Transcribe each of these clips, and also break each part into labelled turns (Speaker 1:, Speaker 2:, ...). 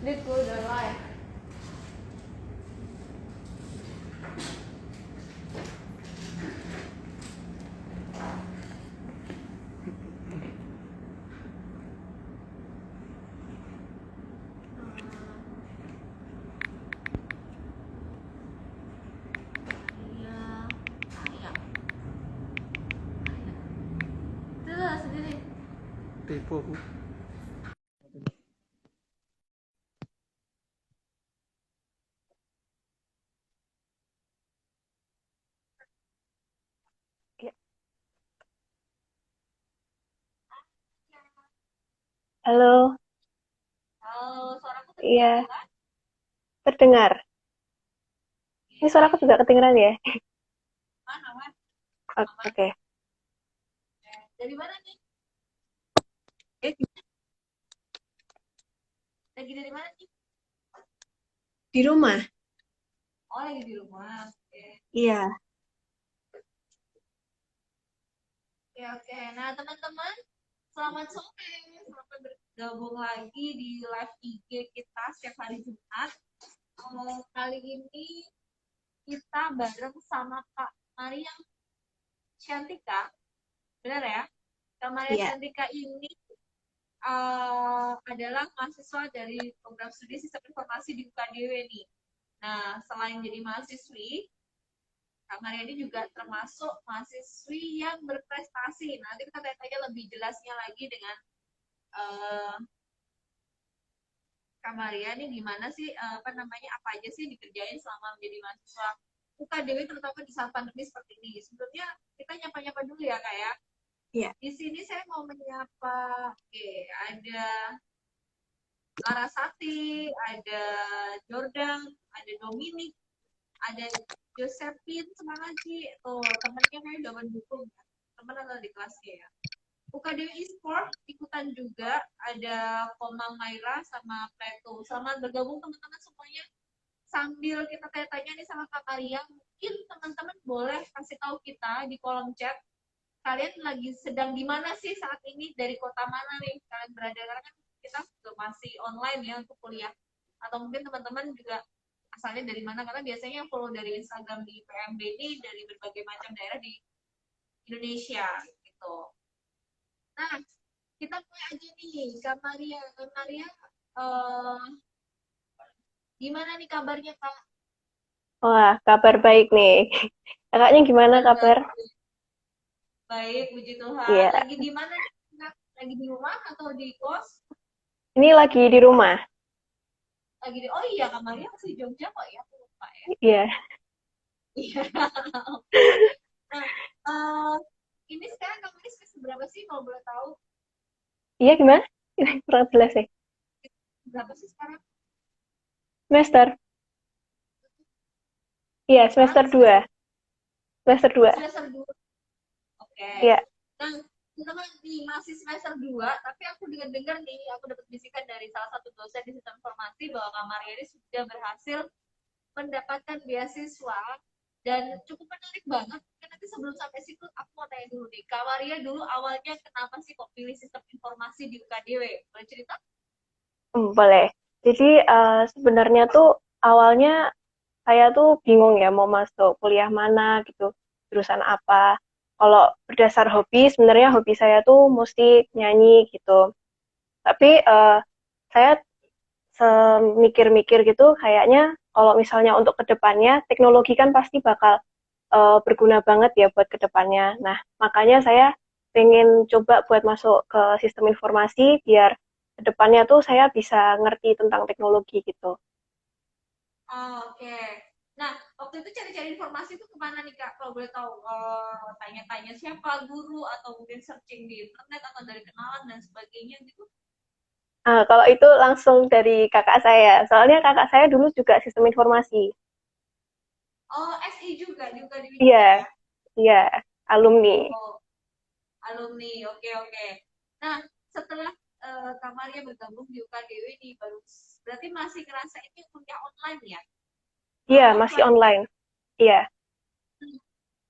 Speaker 1: Dit, gue udah live. Iya, ayam. Itu lah sendiri.
Speaker 2: Tipu aku.
Speaker 3: Ya. Halo,
Speaker 1: Kalau suaraku terdengar
Speaker 3: iya,
Speaker 1: jelas?
Speaker 3: terdengar. Ini suaraku
Speaker 1: Oke.
Speaker 3: juga kedengeran ya?
Speaker 1: Aman, aman, aman.
Speaker 3: Oke.
Speaker 1: Dari mana nih? Lagi dari mana nih?
Speaker 3: Di rumah?
Speaker 1: Oh, lagi di rumah. Oke.
Speaker 3: Iya.
Speaker 1: Oke, oke. Nah, teman-teman, selamat sore. Selamat bergabung lagi di live IG kita setiap hari Jumat. Kali ini kita bareng sama Kak Maria Shantika. Benar ya? Kak Maria
Speaker 3: Iya.
Speaker 1: Shantika ini adalah mahasiswa dari program studi sistem informasi di UKDW nih. Nah, selain jadi mahasiswi, Kak Maria ini juga termasuk mahasiswi yang berprestasi. Nanti kita tanya-tanya lebih jelasnya lagi dengan uh, Kak Maria nih gimana sih apa aja sih dikerjain selama menjadi mahasiswa UKDW terutama di saat pandemi seperti ini. Sebelumnya kita nyapa-nyapa dulu ya Kak ya.
Speaker 3: Iya.
Speaker 1: Di sini saya mau menyapa, ada Larasati, ada Jordan, ada Dominic, ada Josephine, semangat sih. Tuh, temennya kayak udah mendukung. Temen atau di kelasnya ya. UKDW Esport ikutan juga, ada Komang Maira sama Preto. Selamat bergabung teman-teman semuanya. Sambil kita tanya-tanya nih sama Kak Maria, mungkin teman-teman boleh kasih tahu kita di kolom chat, kalian lagi sedang di mana sih saat ini, dari kota mana nih kalian berada, karena kan kita juga masih online ya untuk kuliah, atau mungkin teman-teman juga asalnya dari mana, karena biasanya yang follow dari Instagram di PMB ini dari berbagai macam daerah di Indonesia gitu. Nah, kita mulai aja nih, Kak Maria. Kak Maria, uh, gimana nih kabarnya Kak?
Speaker 3: Wah, kabar baik nih. Kakaknya gimana
Speaker 1: Kabar
Speaker 3: kabar?
Speaker 1: baik, baik, puji Tuhan.
Speaker 3: Iya.
Speaker 1: Lagi di mana nih? Lagi di rumah atau di kos?
Speaker 3: Ini lagi di rumah.
Speaker 1: Lagi di, oh iya, Kak Maria masih di Jogja kok ya, aku lupa ya.
Speaker 3: Iya.
Speaker 1: Iya, oke. Nah, ini sekarang Kak Maria semester berapa sih kalau boleh tahu?
Speaker 3: Iya gimana? Kurang jelas ya.
Speaker 1: Berapa sih sekarang?
Speaker 3: Semester. Iya,
Speaker 1: Sekarang
Speaker 3: semester 2.
Speaker 1: semester,
Speaker 3: Semester 2.
Speaker 1: semester 2. Oke.
Speaker 3: Iya.
Speaker 1: Nah, teman nih masih semester 2, tapi aku dengar-dengar nih, aku dapat bisikan dari salah satu dosen di sistem informasi bahwa Kak Maria ini sudah berhasil mendapatkan beasiswa dan cukup menarik banget. Mungkin nanti sebelum sampai situ aku mau tanya dulu nih, Kak Maria dulu awalnya kenapa sih kok pilih sistem informasi di UKDW? Boleh cerita?
Speaker 3: Boleh. Jadi sebenarnya tuh awalnya saya tuh bingung ya mau masuk kuliah mana gitu, jurusan apa. Kalau berdasar hobi, sebenarnya hobi saya tuh musik, nyanyi gitu. Tapi saya semikir-mikir gitu, kayaknya kalau misalnya untuk kedepannya, teknologi kan pasti bakal berguna banget ya buat kedepannya. Nah, makanya saya pengen coba buat masuk ke sistem informasi, biar kedepannya tuh saya bisa ngerti tentang teknologi gitu.
Speaker 1: Oh, oke. Nah, waktu itu cari-cari informasi itu kemana nih Kak? Kalau boleh tahu, tanya-tanya siapa guru atau mungkin searching di internet atau dari kenalan dan sebagainya gitu?
Speaker 3: Kalau itu langsung dari kakak saya, soalnya kakak saya dulu juga sistem informasi.
Speaker 1: Oh, SI juga di UKDW
Speaker 3: Iya,
Speaker 1: juga ya?
Speaker 3: iya, alumni.
Speaker 1: Oh, alumni. Oke, oke. Nah, setelah Kak Maria bergabung di UKDW nih, baru berarti masih ngerasa ini kuliah online ya?
Speaker 3: Iya, masih
Speaker 1: Offline.
Speaker 3: online. Iya.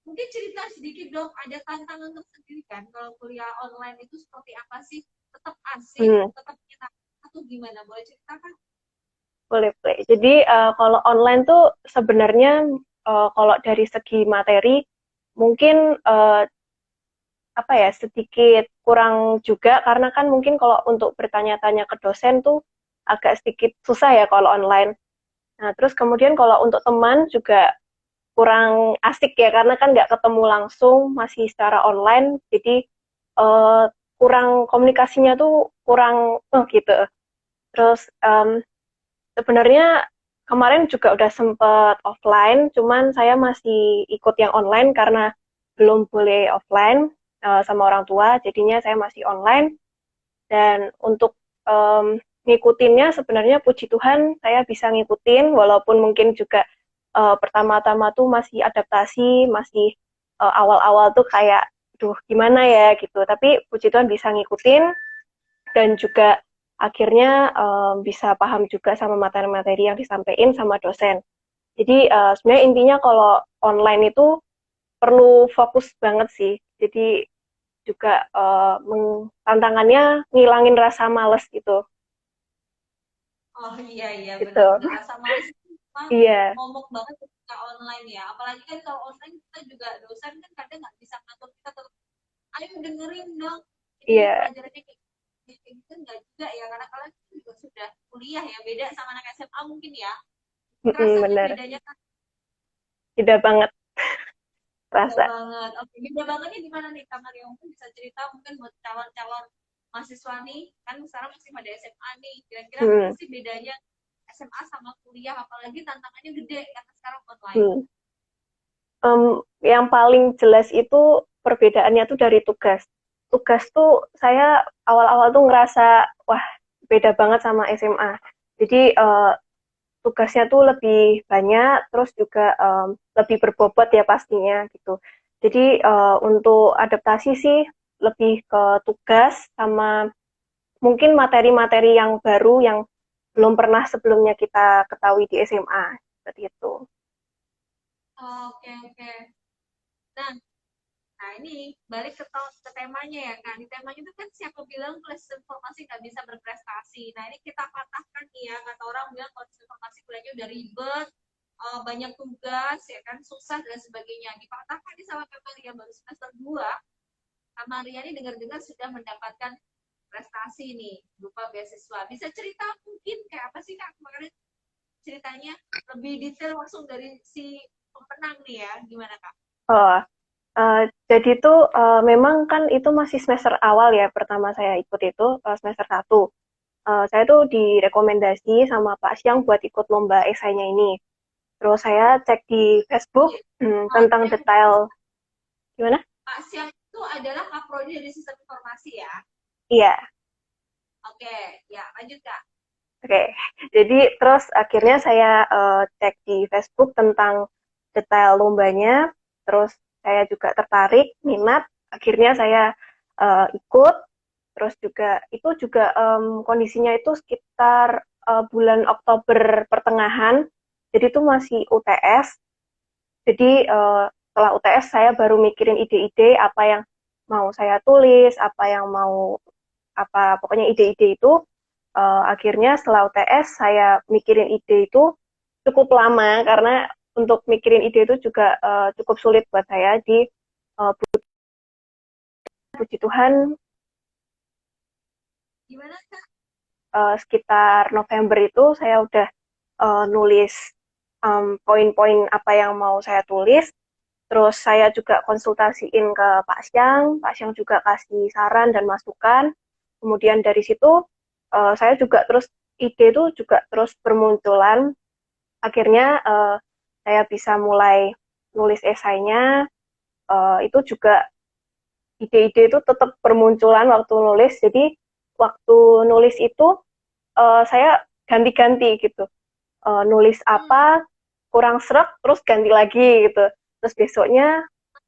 Speaker 1: Mungkin cerita sedikit dong, ada tantangan tersendiri kan kalau kuliah online itu seperti apa sih? Tetap asik,
Speaker 3: Hmm.
Speaker 1: tetap menyenangkan atau gimana? Boleh ceritakan?
Speaker 3: Boleh, boleh. Jadi kalau online tuh sebenarnya kalau dari segi materi mungkin apa ya sedikit kurang juga karena kan mungkin kalau untuk bertanya-tanya ke dosen tuh agak sedikit susah ya kalau online. Nah, terus kemudian kalau untuk teman juga kurang asik ya karena kan nggak ketemu langsung, masih secara online, jadi eh, kurang komunikasinya tuh kurang gitu. Terus sebenarnya kemarin juga udah sempet offline, cuman saya masih ikut yang online karena belum boleh offline sama orang tua, jadinya saya masih online. Dan untuk ngikutinnya sebenarnya puji Tuhan saya bisa ngikutin, walaupun mungkin juga pertama-tama tuh masih adaptasi, masih awal-awal tuh kayak, duh gimana ya gitu. Tapi puji Tuhan bisa ngikutin dan juga akhirnya bisa paham juga sama materi-materi yang disampaikan sama dosen. Jadi sebenarnya intinya kalau online itu perlu fokus banget sih. Jadi juga tantangannya ngilangin rasa males gitu.
Speaker 1: Oh iya iya
Speaker 3: Gitu.
Speaker 1: benar-benar rasa males itu memang
Speaker 3: Iya,
Speaker 1: momok banget ketika online ya. Apalagi kan kalau online kita juga dosen kan kadang nggak bisa ngatur kita tetap ayo dengerin dong. Ini
Speaker 3: iya,
Speaker 1: pelajarannya kayak gitu enggak juga ya karena kalian juga sudah kuliah ya beda sama anak SMA mungkin ya. Kerasa nggak
Speaker 3: bener.
Speaker 1: bedanya kan?
Speaker 3: Tidak banget
Speaker 1: Beda
Speaker 3: rasa.
Speaker 1: banget. Oke, beda bangetnya di mana nih Kak Maria? Mungkin bisa cerita mungkin buat calon-calon mahasiswa nih, kan sekarang masih pada SMA nih. Kira-kira apa
Speaker 3: Hmm,
Speaker 1: sih bedanya SMA sama kuliah? Apalagi tantangannya gede karena sekarang online.
Speaker 3: hmm. Yang paling jelas itu perbedaannya tuh dari tugas. Tugas tuh saya awal-awal tuh ngerasa, wah beda banget sama SMA. Jadi tugasnya tuh lebih banyak, terus juga lebih berbobot ya pastinya gitu. Jadi untuk adaptasi sih lebih ke tugas sama mungkin materi-materi yang baru yang belum pernah sebelumnya kita ketahui di SMA seperti itu.
Speaker 1: Oke, oke. Nah, nah ini balik ke temanya ya kan. Di temanya itu kan siapa bilang kelas informasi nggak bisa berprestasi. Nah ini kita patahkan nih ya. Kata orang bilang kelas informasi kuliahnya udah ribet, banyak tugas ya kan, susah dan sebagainya. Dipatahkan nih sama Kamaria baru semester 2. Kamaria ini dengar-dengar sudah mendapatkan prestasi nih berupa beasiswa. Bisa cerita mungkin kayak apa sih Kak kemarin ceritanya lebih detail langsung dari si pemenang nih ya. Gimana Kak?
Speaker 3: Oh, jadi tuh memang kan itu masih semester awal ya pertama saya ikut itu semester 1. Saya tuh direkomendasi sama Pak Siang buat ikut lomba esainya ini. Terus saya cek di Facebook tentang
Speaker 1: Yang
Speaker 3: detail gimana?
Speaker 1: Pak Siang itu adalah kaprodi dari sistem informasi ya.
Speaker 3: Iya,
Speaker 1: Oke, ya lanjut Kak.
Speaker 3: oke. Jadi terus akhirnya saya cek di Facebook tentang detail lombanya. Terus saya juga tertarik, minat. Akhirnya saya ikut. Terus juga itu juga kondisinya itu sekitar bulan Oktober pertengahan. Jadi itu masih UTS. Jadi setelah UTS saya baru mikirin ide-ide apa yang mau saya tulis, apa yang mau apa pokoknya ide-ide itu akhirnya setelah UTS saya mikirin ide itu cukup lama karena untuk mikirin ide itu juga cukup sulit buat saya di puji Tuhan
Speaker 1: Gimana Kak?
Speaker 3: sekitar November itu saya udah nulis poin-poin apa yang mau saya tulis. Terus saya juga konsultasiin ke Pak Siang juga kasih saran dan masukan. Kemudian dari situ saya juga terus ide itu juga terus bermunculan. Akhirnya saya bisa mulai nulis esainya. Itu juga ide-ide itu tetap bermunculan waktu nulis. Jadi waktu nulis itu saya ganti-ganti gitu. Nulis
Speaker 1: Hmm,
Speaker 3: apa kurang serak terus ganti lagi gitu. Terus besoknya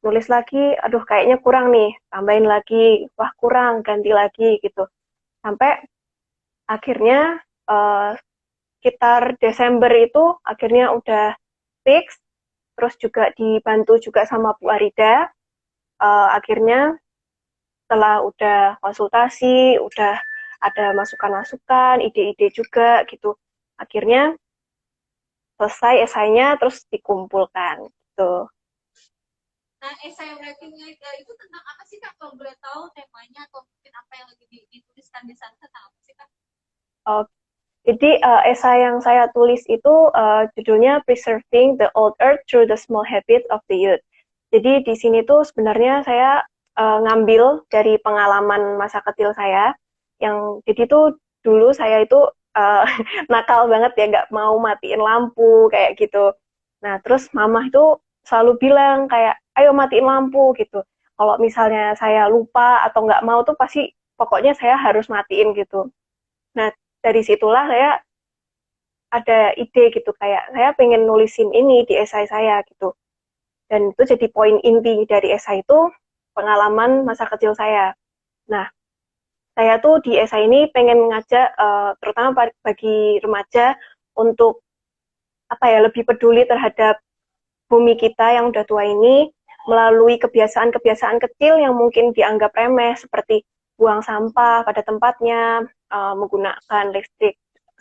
Speaker 3: nulis lagi, aduh kayaknya kurang nih, tambahin lagi, wah kurang, ganti lagi gitu. Sampai akhirnya sekitar Desember itu akhirnya udah fix, terus juga dibantu juga sama Bu Arida. Akhirnya setelah udah konsultasi, udah ada masukan-masukan, ide-ide juga gitu. akhirnya selesai esainya terus dikumpulkan gitu.
Speaker 1: Nah, essay writing-nya itu tentang apa sih Kak? Kalau boleh tahu temanya atau mungkin apa yang lagi dituliskan di sana tentang apa sih Kak?
Speaker 3: Oh, jadi esai yang saya tulis itu judulnya Preserving the Old Earth Through the Small Habits of the Youth. Jadi di sini tuh sebenarnya saya ngambil dari pengalaman masa kecil saya, yang jadi tuh dulu saya itu uh, nakal banget ya, nggak mau matiin lampu kayak gitu. Nah terus mama itu selalu bilang kayak, ayo matiin lampu gitu. Kalau misalnya saya lupa atau nggak mau tuh pasti pokoknya saya harus matiin gitu. Nah dari situlah saya ada ide gitu, kayak saya pengen nulisin ini di esai saya gitu. Dan itu jadi poin inti dari esai itu pengalaman masa kecil saya. Nah, saya tuh di esai ini pengen ngajak terutama bagi remaja untuk apa ya, lebih peduli terhadap bumi kita yang udah tua ini melalui kebiasaan-kebiasaan kecil yang mungkin dianggap remeh seperti buang sampah pada tempatnya, menggunakan listrik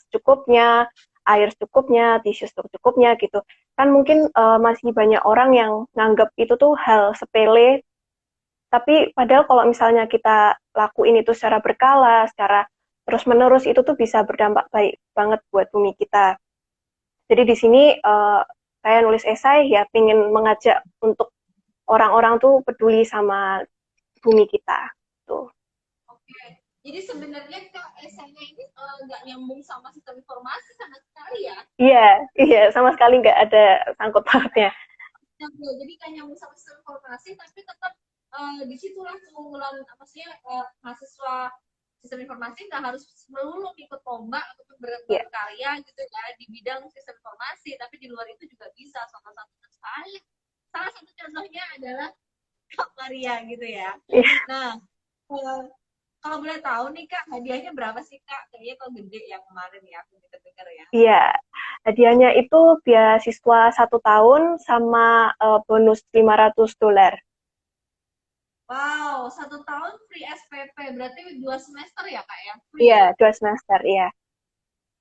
Speaker 3: secukupnya, air secukupnya, tisu secukupnya gitu. Kan mungkin masih banyak orang yang nganggap itu tuh hal sepele, tapi padahal kalau misalnya kita lakuin itu secara berkala, secara terus-menerus, itu tuh bisa berdampak baik banget buat bumi kita. Jadi di sini saya nulis esai ya pengen mengajak untuk orang-orang tuh peduli sama bumi kita. Tuh.
Speaker 1: Oke. Jadi sebenarnya Kak, esainya ini nggak nyambung sama sistem informasi sama sekali ya.
Speaker 3: Iya, iya, sama sekali nggak ada sangkut pautnya.
Speaker 1: Jadi kan nyambung sama sistem informasi, tapi tetap disitulah keunggulan maksudnya mahasiswa sistem informasi nggak harus melulu ikut lomba atau
Speaker 3: Iya,
Speaker 1: berkarya gitu ya di bidang sistem informasi, tapi di luar itu juga bisa. Salah satu contohnya adalah Kak Maria gitu ya.
Speaker 3: iya,
Speaker 1: Nah, eh, kalau boleh tahu nih Kak, hadiahnya berapa sih Kak? Kayaknya kalau gede ya kemarin ya, aku dengar ya.
Speaker 3: iya. Hadiahnya itu beasiswa 1 tahun sama bonus $500.
Speaker 1: Wow, 1 tahun free SPP, berarti 2 semester ya Kak ya? Free
Speaker 3: Iya,
Speaker 1: ya?
Speaker 3: 2 semester, iya.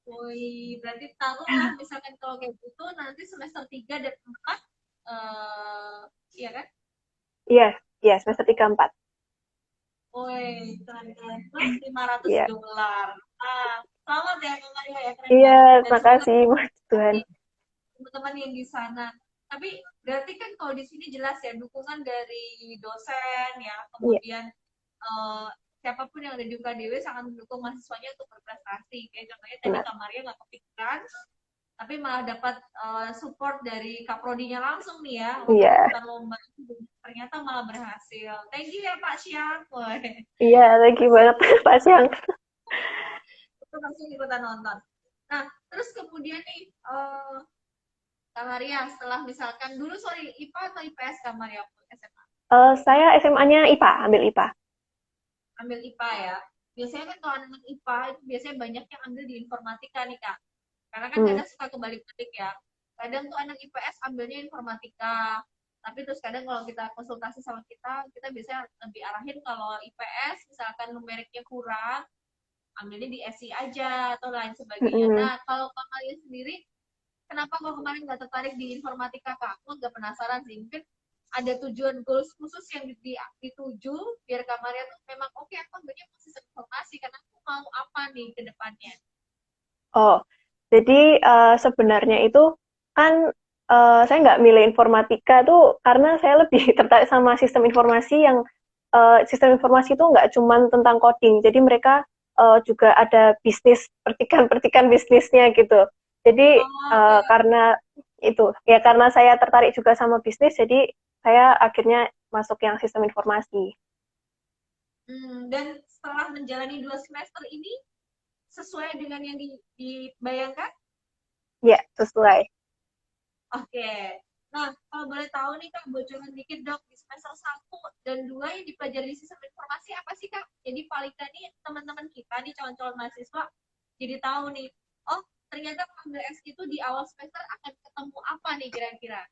Speaker 1: Woi, berarti taruhlah misalkan kalau kayak gitu nanti semester 3 dan 4 iya kan?
Speaker 3: Iya, iya, semester 3 4.
Speaker 1: Woi, keren-keren. Plus 500
Speaker 3: Iya,
Speaker 1: dolar. Ah, selamat ya Kak Maria ya, keren
Speaker 3: iya,
Speaker 1: banget. Dan semoga
Speaker 3: makasih, Mas Tuhan.
Speaker 1: teman-teman yang di sana. Tapi berarti kan kalau di sini jelas ya dukungan dari dosen ya,
Speaker 3: Iya,
Speaker 1: kemudian eh, siapapun yang ada di UKDW sangat mendukung mahasiswanya untuk berprestasi. Kayak contohnya tadi
Speaker 3: benar.
Speaker 1: Kak Maria nggak kepikiran, tapi malah dapat support dari Kaprodinya langsung nih ya untuk
Speaker 3: Iya,
Speaker 1: ikutan lomba. Ternyata malah berhasil. Thank you ya Pak Syam.
Speaker 3: iya, thank you banget, Pak Siang.
Speaker 1: Itu langsung ikutan nonton. Nah, terus kemudian nih, Kak Maria, setelah misalkan dulu sorry IPA atau IPS Kak Maria SMA?
Speaker 3: Saya SMA-nya IPA, ambil IPA.
Speaker 1: Ambil IPA ya. Biasanya kan kalau anak IPA itu biasanya banyak yang ambil di informatika nih Kak. Karena kan
Speaker 3: Hmm.
Speaker 1: kadang suka kebalik-balik ya. Kadang tuh anak IPS ambilnya informatika. Tapi terus kadang kalau kita konsultasi sama kita biasanya lebih arahin kalau IPS misalkan numeriknya kurang, ambilnya di SI aja atau lain sebagainya.
Speaker 3: Mm-mm.
Speaker 1: Nah, kalau Kak Maria sendiri kenapa kok kemarin nggak tertarik di informatika Kak? Aku nggak penasaran sih. Mungkin ada tujuan goals khusus yang dituju biar Kak Maria tuh memang oke aku ambilnya sistem informasi karena aku mau apa nih ke depannya.
Speaker 3: Oh, jadi sebenarnya itu kan saya nggak milih informatika tuh karena saya lebih tertarik sama sistem informasi yang sistem informasi itu nggak cuma tentang coding, jadi mereka juga ada bisnis, pertikan-pertikan bisnisnya gitu. Jadi
Speaker 1: Oh, oke.
Speaker 3: karena itu ya karena saya tertarik juga sama bisnis, jadi saya akhirnya masuk yang sistem informasi.
Speaker 1: Dan setelah menjalani 2 semester ini sesuai dengan yang dibayangkan?
Speaker 3: Ya, sesuai.
Speaker 1: Oke. Nah, kalau boleh tahu nih Kak, bocoran dikit dok, di semester 1 dan 2 yang dipelajari di sistem informasi apa sih Kak? Jadi paling tadi teman-teman kita nih calon-calon mahasiswa jadi tahu nih, oh ternyata mengambil S itu di awal semester akan ketemu apa nih kira-kira?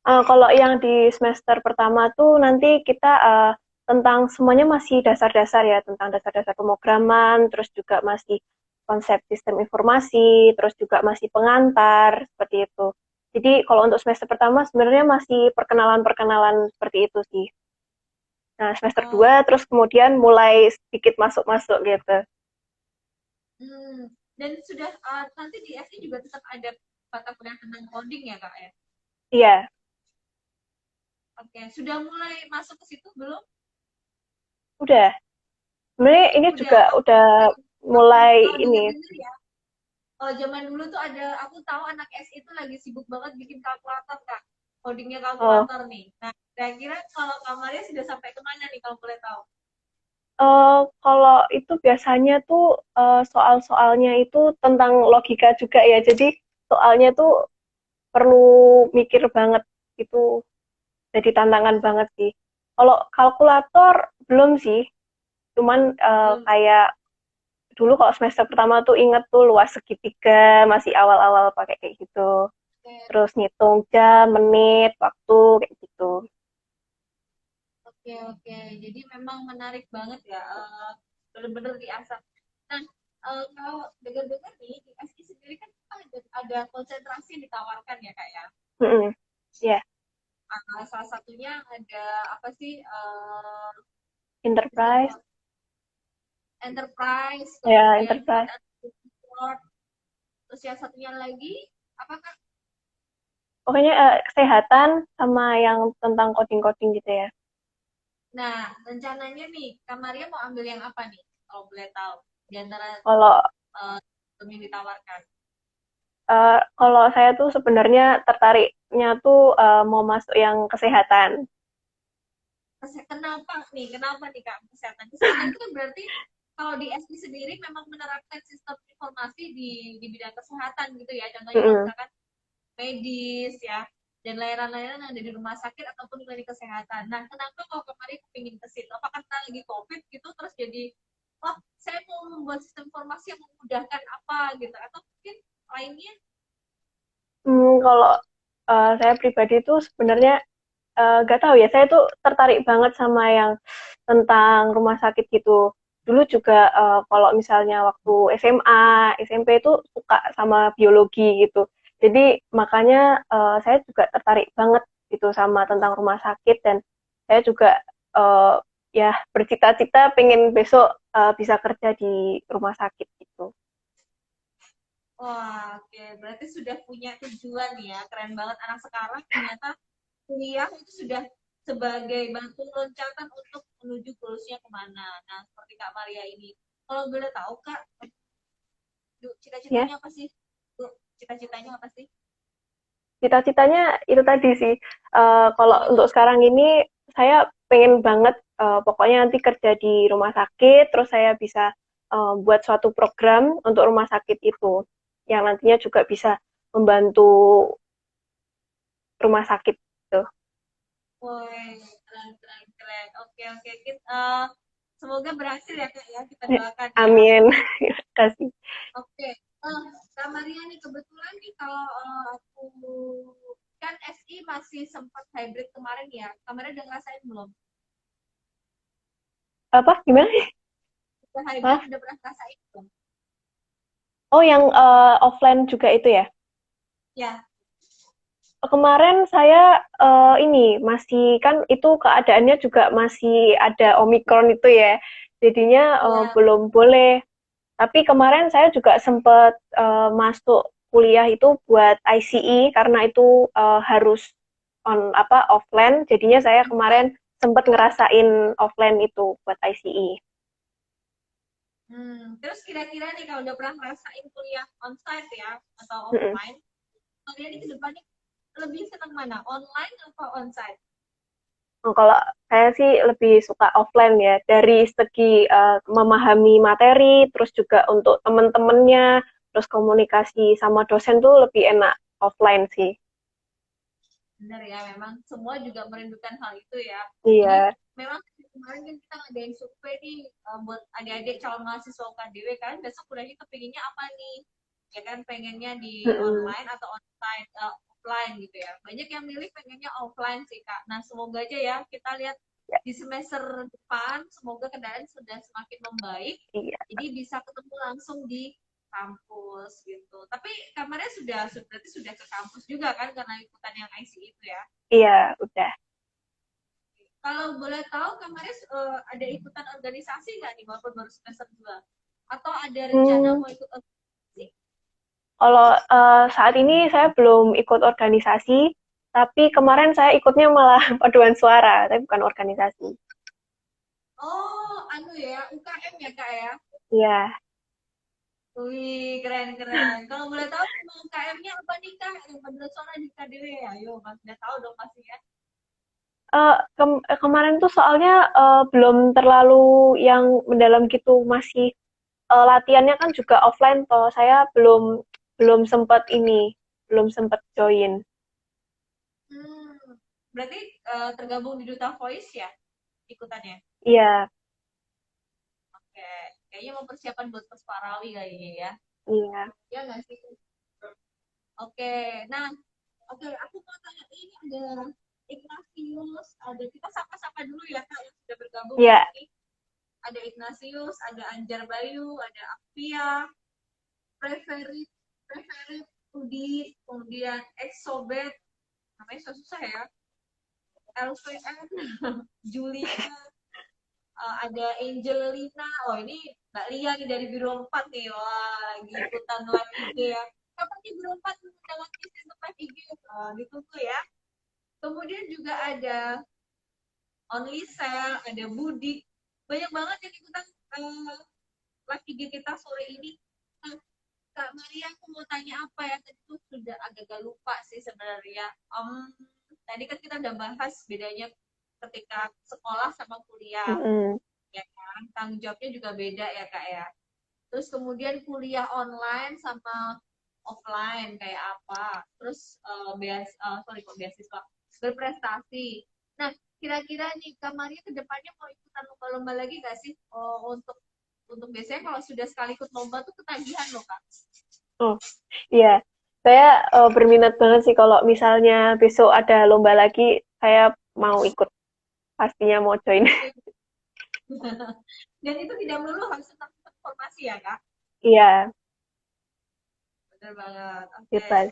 Speaker 3: Kalau yang di semester pertama tuh nanti kita tentang semuanya masih dasar-dasar ya, tentang dasar-dasar pemrograman, terus juga masih konsep sistem informasi, terus juga masih pengantar, seperti itu. Jadi kalau untuk semester pertama sebenarnya masih perkenalan-perkenalan seperti itu sih. Nah, semester 2
Speaker 1: Oh,
Speaker 3: terus kemudian mulai sedikit masuk-masuk gitu.
Speaker 1: hmm. Dan sudah nanti di FI juga tetap ada mata kuliah tentang coding ya kak ya?
Speaker 3: Iya,
Speaker 1: Oke, sudah mulai masuk ke situ belum?
Speaker 3: udah. Sebenarnya ini
Speaker 1: Udah.
Speaker 3: juga
Speaker 1: Oh,
Speaker 3: udah
Speaker 1: aku
Speaker 3: mulai
Speaker 1: kalau
Speaker 3: ini.
Speaker 1: dengar-dengar ya, kalau zaman dulu tuh ada, aku tahu anak SI itu lagi sibuk banget bikin kalkulator kak, codingnya
Speaker 3: Oh,
Speaker 1: kalkulator nih. Nah, kira-kira kalau kamarnya sudah sampai kemana nih kalau boleh tahu?
Speaker 3: kalau itu biasanya tuh soal-soalnya itu tentang logika juga ya. Jadi soalnya tuh perlu mikir banget, itu jadi tantangan banget sih. Kalau kalkulator belum sih, cuman
Speaker 1: Belum.
Speaker 3: kayak dulu kalau semester pertama tuh inget tuh luas segitiga, masih awal-awal pakai kayak gitu.
Speaker 1: Oke,
Speaker 3: Terus ngitung jam, menit, waktu kayak gitu.
Speaker 1: oke, oke. Jadi memang menarik banget ya, bener-bener diasah. Nah, kalau dengar-dengar nih di SI sendiri kan ada konsentrasi yang ditawarkan ya kak ya.
Speaker 3: Mm-mm. Ya,
Speaker 1: Salah satunya ada apa sih? Sistem
Speaker 3: enterprise,
Speaker 1: enterprise,
Speaker 3: ya
Speaker 1: kemudian
Speaker 3: enterprise.
Speaker 1: support, terus yang satunya lagi apa kak?
Speaker 3: Pokoknya kesehatan sama yang tentang coding-coding gitu ya.
Speaker 1: Nah, rencananya nih, Kak Maria mau ambil yang apa nih? Kalau boleh tahu, di antara
Speaker 3: Kalau
Speaker 1: uh, yang ditawarkan.
Speaker 3: kalau saya tuh sebenarnya tertariknya tuh mau masuk yang kesehatan.
Speaker 1: Kenapa nih? Kenapa nih Kak kesehatan? Kesehatan itu kan berarti kalau di SI sendiri memang menerapkan sistem informasi di bidang kesehatan gitu ya. Contohnya kalau
Speaker 3: Mm-mm.
Speaker 1: misalkan medis ya, dan layanan-layanan yang ada di rumah sakit ataupun klinik kesehatan. Nah, kenapa kalau kemarin kepingin ke situ? Apakah karena lagi COVID gitu, terus jadi, oh, saya mau membuat sistem informasi yang memudahkan apa gitu, atau mungkin lainnya?
Speaker 3: Kalau saya pribadi tuh sebenarnya nggak tahu ya, saya tuh tertarik banget sama yang tentang rumah sakit gitu. Dulu juga kalau misalnya waktu SMA, SMP itu suka sama biologi gitu. Jadi makanya saya juga tertarik banget gitu sama tentang rumah sakit, dan saya juga uh, ya bercita-cita pengen besok bisa kerja di rumah sakit gitu.
Speaker 1: Wah, oke. Berarti sudah punya tujuan ya. Keren banget anak sekarang ternyata kuliah itu sudah sebagai batu loncatan untuk menuju goalsnya kemana. Nah, seperti Kak Maria ini. Kalau boleh tahu Kak, Yuk,
Speaker 3: Ya,
Speaker 1: cita-citanya apa sih? Yuk, cita-citanya apa sih?
Speaker 3: cita-citanya itu tadi sih. Kalau
Speaker 1: Apa
Speaker 3: untuk
Speaker 1: tuh?
Speaker 3: sekarang ini saya pengen banget pokoknya nanti kerja di rumah sakit, terus saya bisa buat suatu program untuk rumah sakit itu yang nantinya juga bisa membantu rumah sakit gitu.
Speaker 1: Woi, keren, keren, keren. Oke, oke. Semoga berhasil ya Kak ya. Kita
Speaker 3: Eh,
Speaker 1: doakan ya.
Speaker 3: Amin. Terima kasih.
Speaker 1: Oke. Kak Maria nih kebetulan nih kalau aku kan SI masih sempat hybrid kemarin ya. Kak Maria udah ngerasain belum?
Speaker 3: Apa gimana?
Speaker 1: Udah hybrid
Speaker 3: Maaf.
Speaker 1: udah pernah ngerasain belum?
Speaker 3: Oh, yang offline juga itu ya?
Speaker 1: Ya,
Speaker 3: Kemarin saya ini masih kan itu keadaannya juga masih ada Omikron itu ya. Jadinya
Speaker 1: ya.
Speaker 3: belum boleh. Tapi kemarin saya juga sempat masuk kuliah itu buat ICE karena itu harus apa offline. Jadinya saya kemarin sempat ngerasain offline itu buat ICE.
Speaker 1: Terus kira-kira nih kalau udah pernah ngerasain kuliah onsite ya atau
Speaker 3: Mm-mm.
Speaker 1: offline, kalian ini ke depannya lebih senang mana? Online atau onsite?
Speaker 3: Kalau saya sih lebih suka offline ya, dari segi memahami materi, terus juga untuk teman-temannya, terus komunikasi sama dosen tuh lebih enak offline sih.
Speaker 1: Benar ya, memang semua juga merindukan hal itu ya. Jadi
Speaker 3: Iya,
Speaker 1: memang kemarin kan kita ngadain survei nih buat adik-adik calon mahasiswa UKDW kan, besok kuliahnya kepinginnya apa nih? Ya kan pengennya di
Speaker 3: mm-mm.
Speaker 1: online atau onsite, offline gitu ya. Banyak yang milih pengennya offline sih Kak. Nah semoga aja ya kita lihat
Speaker 3: Ya,
Speaker 1: di semester depan, semoga keadaan sudah semakin membaik.
Speaker 3: iya,
Speaker 1: Jadi bisa ketemu langsung di kampus gitu. Tapi kamarnya berarti sudah ke kampus juga kan karena ikutan yang IC itu ya.
Speaker 3: Iya, udah.
Speaker 1: Kalau boleh tahu kamarnya ada ikutan organisasi nggak nih walaupun baru semester 2? Atau ada rencana
Speaker 3: Hmm,
Speaker 1: mau ikut organisasi?
Speaker 3: kalau saat ini saya belum ikut organisasi, tapi kemarin saya ikutnya malah paduan suara, tapi bukan organisasi.
Speaker 1: Oh, anu ya, UKM ya Kak ya?
Speaker 3: Iya.
Speaker 1: Wih, keren-keren. Kalau boleh tahu nama UKM-nya apa nih Kak? Yang bener suara di KDW ya? Ayo, Mas, udah tahu dong pasti ya.
Speaker 3: Kemarin tuh soalnya belum terlalu yang mendalam gitu, masih latihannya kan juga offline toh. Saya belum belum sempat belum sempat join.
Speaker 1: Hmm, berarti tergabung di Duta Voice ya ikutannya?
Speaker 3: Iya,
Speaker 1: Oke, kayaknya mau persiapan buat Pesparawi kayaknya ya.
Speaker 3: iya,
Speaker 1: Ya nggak sih? Oke, nah, oke, aku mau tanya ini ada Ignatius, ada kita sapa-sapa dulu ya Kak yang sudah bergabung di
Speaker 3: iya.
Speaker 1: sini. Ada Ignatius, ada Anjar Bayu, ada Akvia, Preferit, Preferit, Udi, kemudian Exobet, namanya susah ya, LVN, Julia, ada Angelina, oh ini Mbak Lia nih dari Biro 4 nih, wah lagi ikutan live IG ya. Kapan nih Biro 4 mengundang sistem live IG? Ditunggu ya. Kemudian juga ada Only Cell, ada Budi, banyak banget yang ikutan live IG kita sore ini. Nah, Kak Maria, aku mau tanya apa ya? Tadi tuh sudah agak-agak lupa sih sebenarnya. Tadi kan kita udah bahas bedanya ketika sekolah sama kuliah.
Speaker 3: Mm-mm.
Speaker 1: Ya kan? Tanggung jawabnya juga beda ya Kak ya. Terus kemudian kuliah online sama offline kayak apa. Terus sorry kok beasiswa berprestasi. Nah, kira-kira nih Kak Maria ke depannya mau ikutan lomba-lomba lagi nggak sih? Oh, untuk biasanya kalau sudah sekali ikut lomba tuh ketagihan loh Kak.
Speaker 3: Oh, iya. Saya berminat banget sih kalau misalnya besok ada lomba lagi, saya mau ikut. Pastinya mau join.
Speaker 1: Dan itu tidak melulu harus tentang informasi ya Kak.
Speaker 3: Iya,
Speaker 1: Benar banget. Oke.
Speaker 3: bebas.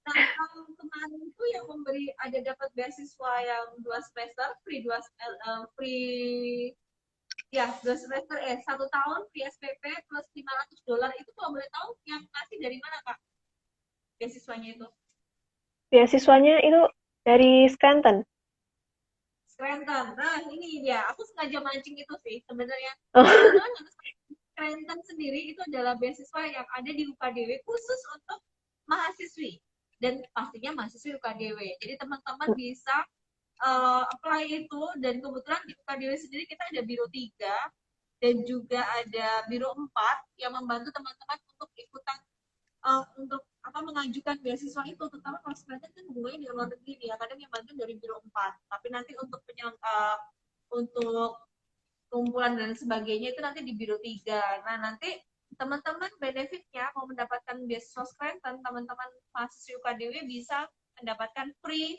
Speaker 1: Nah, kemarin itu yang memberi ada dapat beasiswa yang 2 semester free ya 2 semester 1 tahun free SPP plus $500 itu kalau boleh tahu yang ngasih dari mana Kak beasiswanya itu?
Speaker 3: Beasiswanya itu dari Scranton.
Speaker 1: Scranton. Nah ini dia. Aku sengaja mancing itu sih sebenarnya.
Speaker 3: Oh,
Speaker 1: Teman-teman harus Scranton sendiri itu adalah beasiswa yang ada di UKDW khusus untuk mahasiswi dan pastinya mahasiswi UKDW. Jadi teman-teman bisa apply itu dan kebetulan di UKDW sendiri kita ada Biro 3 dan juga ada Biro 4 yang membantu teman-teman untuk ikutan untuk apa mengajukan beasiswa itu terutama kalau sebenarnya kan hubungannya di luar negeri ya kadang yang bantu dari Biro 4 tapi nanti untuk untuk kumpulan dan sebagainya itu nanti di Biro 3. Nah, nanti teman-teman benefitnya mau mendapatkan beasiswa Scranton, teman-teman mahasiswa UKDW bisa mendapatkan free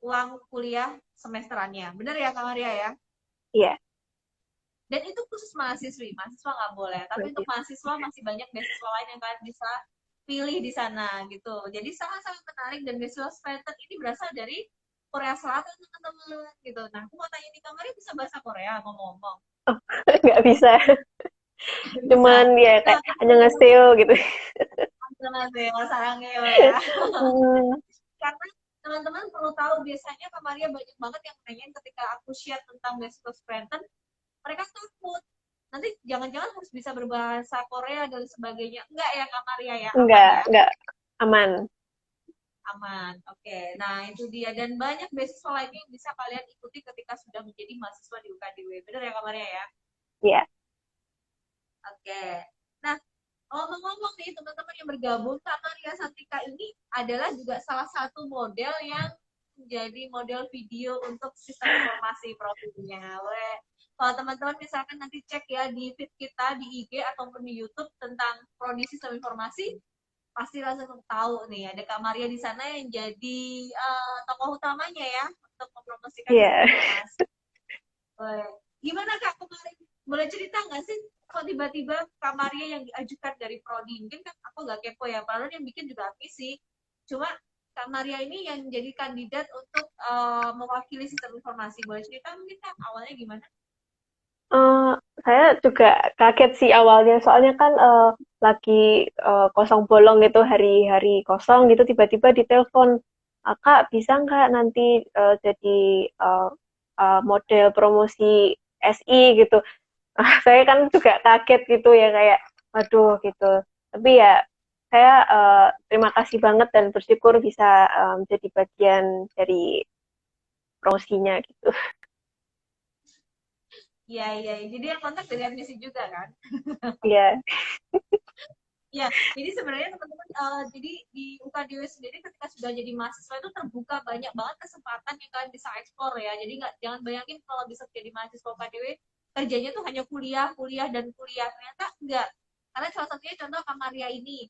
Speaker 1: uang kuliah semesterannya. Benar ya Kak Maria ya?
Speaker 3: iya.
Speaker 1: Dan itu khusus mahasiswi, mahasiswa nggak boleh. Tapi untuk mahasiswa masih banyak beasiswa lain yang kalian bisa pilih di sana gitu. Jadi sangat-sangat menarik dan beasiswa Scranton ini berasal dari Korea Selatan teman-teman gitu. Nah, aku mau tanya nih Kak Maria bisa bahasa Korea ngomong-ngomong?
Speaker 3: Oh, nggak bisa.
Speaker 1: Bisa.
Speaker 3: Cuman ya
Speaker 1: Nah,
Speaker 3: kayak hanya nge-sale gitu.
Speaker 1: Annyeonghaseyo, saranghaeyo ya.
Speaker 3: Hmm,
Speaker 1: Karena teman-teman perlu tahu biasanya Kak Maria banyak banget yang nanyain ketika aku share tentang beasiswa Scranton, mereka takut. Nanti jangan-jangan harus bisa berbahasa Korea dan sebagainya. Enggak ya Kak Maria ya, aman ya?
Speaker 3: nggak aman.
Speaker 1: Aman. Oke. Nah, itu dia dan banyak beasiswa lainnya yang bisa kalian ikuti ketika sudah menjadi mahasiswa di UKDW. Benar ya Kak Maria ya?
Speaker 3: Iya,
Speaker 1: Oke. Nah, ngomong-ngomong nih teman-teman yang bergabung, Kak Maria Santika ini adalah juga salah satu model yang menjadi model video untuk sistem informasi profilnya. Kalau teman-teman misalkan nanti cek ya di feed kita di IG ataupun di YouTube tentang prodi sistem informasi, pasti langsung tahu nih ada Kak Maria di sana yang jadi tokoh utamanya ya untuk mempromosikan sistem
Speaker 3: iya.
Speaker 1: informasi. Gimana Kak kemarin? Boleh cerita nggak sih kok tiba-tiba kamarnya yang diajukan dari prodi? Mungkin kan aku nggak kepo ya, padahal yang bikin juga Api sih. Cuma Kak Maria ini yang jadi kandidat untuk mewakili sistem informasi. Boleh cerita mungkin Kak, awalnya gimana?
Speaker 3: Eh, saya juga kaget sih awalnya, soalnya kan lagi kosong bolong gitu, hari-hari kosong gitu, tiba-tiba ditelepon, "Ah, Kak, bisa nggak nanti jadi eh, model promosi SI gitu." Saya kan juga kaget gitu ya, kayak, waduh gitu. Tapi ya saya terima kasih banget dan bersyukur bisa jadi bagian dari promosinya gitu.
Speaker 1: Iya, iya. Jadi yang kontak dari admisi juga kan?
Speaker 3: Iya,
Speaker 1: Ya, jadi sebenarnya teman-teman, jadi di UKDW sendiri ketika sudah jadi mahasiswa itu terbuka banyak banget kesempatan yang kalian bisa eksplor ya. Jadi nggak, jangan bayangin kalau bisa jadi mahasiswa UKDW kerjanya tuh hanya kuliah, kuliah dan kuliah. Ternyata enggak. Karena salah satunya contoh Kamaria ini,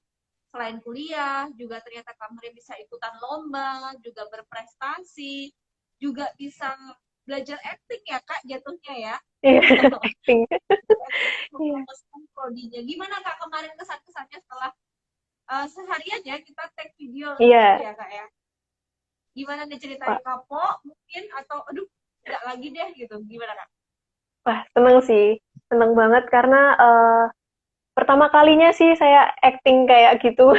Speaker 1: selain kuliah juga ternyata Kamaria bisa ikutan lomba, juga berprestasi, juga bisa belajar acting ya Kak jatuhnya ya.
Speaker 3: iya, acting. Iya,
Speaker 1: Mempromosikan prodinya. Gimana Kak kemarin kesan-kesannya setelah seharian ya kita take video untuk itu
Speaker 3: iya.
Speaker 1: ya Kak ya? Gimana nih
Speaker 3: Wah,
Speaker 1: ceritanya kapok mungkin atau aduh nggak lagi deh gitu. Gimana Kak?
Speaker 3: wah, seneng sih, seneng banget karena pertama kalinya sih saya acting kayak gitu.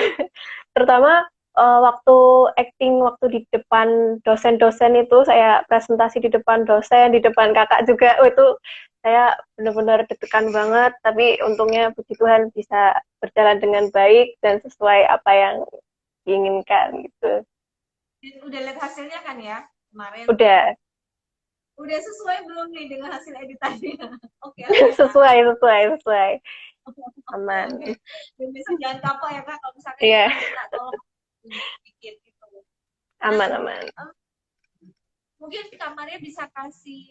Speaker 3: Terutama waktu acting waktu di depan dosen-dosen itu, saya presentasi di depan dosen, di depan kakak juga. Oh, itu saya benar-benar deg-degan banget, tapi untungnya puji Tuhan bisa berjalan dengan baik dan sesuai apa yang diinginkan gitu.
Speaker 1: Dan udah lihat hasilnya kan ya kemarin?
Speaker 3: Udah.
Speaker 1: Udah sesuai belum nih dengan hasil editannya? Oke lah ya Kak.
Speaker 3: Sesuai, sesuai, sesuai.
Speaker 1: Oke,
Speaker 3: Aman.
Speaker 1: oke. Dan besok jangan kapok ya Kak kalau misalkan
Speaker 3: Iya,
Speaker 1: kita minta tolong bikin gitu. Nah,
Speaker 3: aman, aman.
Speaker 1: em, mungkin kamarnya bisa kasih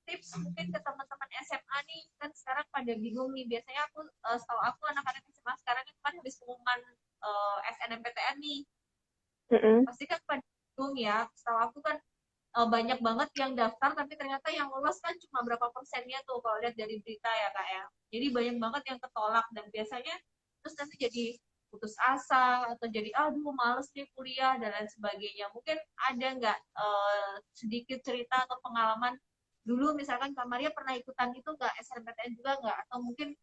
Speaker 1: tips mungkin ke teman-teman SMA nih, kan sekarang pada bingung nih. Biasanya aku setahu aku anak-anak SMA sekarang kan habis pengumuman SNMPTN nih,
Speaker 3: Mm-mm.
Speaker 1: pasti kan pada bingung ya. Setahu aku kan banyak banget yang daftar tapi ternyata yang lolos kan cuma berapa persennya tuh kalau lihat dari berita ya Kak ya. Jadi banyak banget yang ketolak dan biasanya terus nanti jadi putus asa atau jadi aduh males nih kuliah dan lain sebagainya. Mungkin ada nggak sedikit cerita atau pengalaman dulu misalkan Kak Maria pernah ikutan itu nggak SNMPTN juga nggak, atau mungkin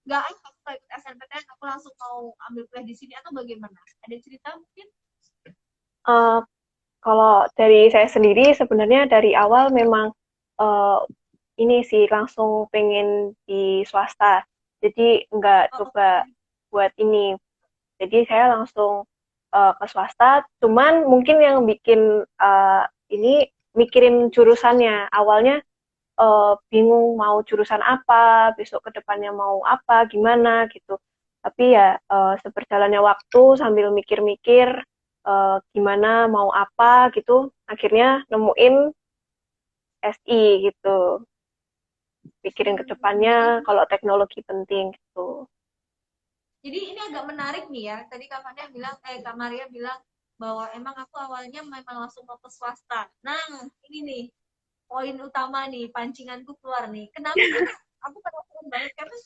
Speaker 1: nggak, aku ikut SNMPTN aku langsung mau ambil kuliah di sini, atau bagaimana? Ada cerita mungkin?
Speaker 3: Eh, Kalau dari saya sendiri sebenarnya dari awal memang eh, ini sih langsung pengen di swasta. Jadi nggak
Speaker 1: Oh,
Speaker 3: coba buat ini. Jadi saya langsung ke swasta. Cuman mungkin yang bikin ini mikirin jurusannya. Awalnya bingung mau jurusan apa, besok ke depannya mau apa, gimana gitu. Tapi ya seberjalannya waktu sambil mikir-mikir gimana mau apa gitu, akhirnya nemuin SI gitu. Pikirin ke
Speaker 1: jadi
Speaker 3: depannya kalau teknologi penting gitu.
Speaker 1: Jadi ini agak menarik nih ya. Tadi Kak Maria bilang bahwa emang aku awalnya memang langsung mau ke swasta. Nah, ini nih poin utama nih, pancinganku keluar nih. Kenapa sih Kak? Aku penasaran banget karena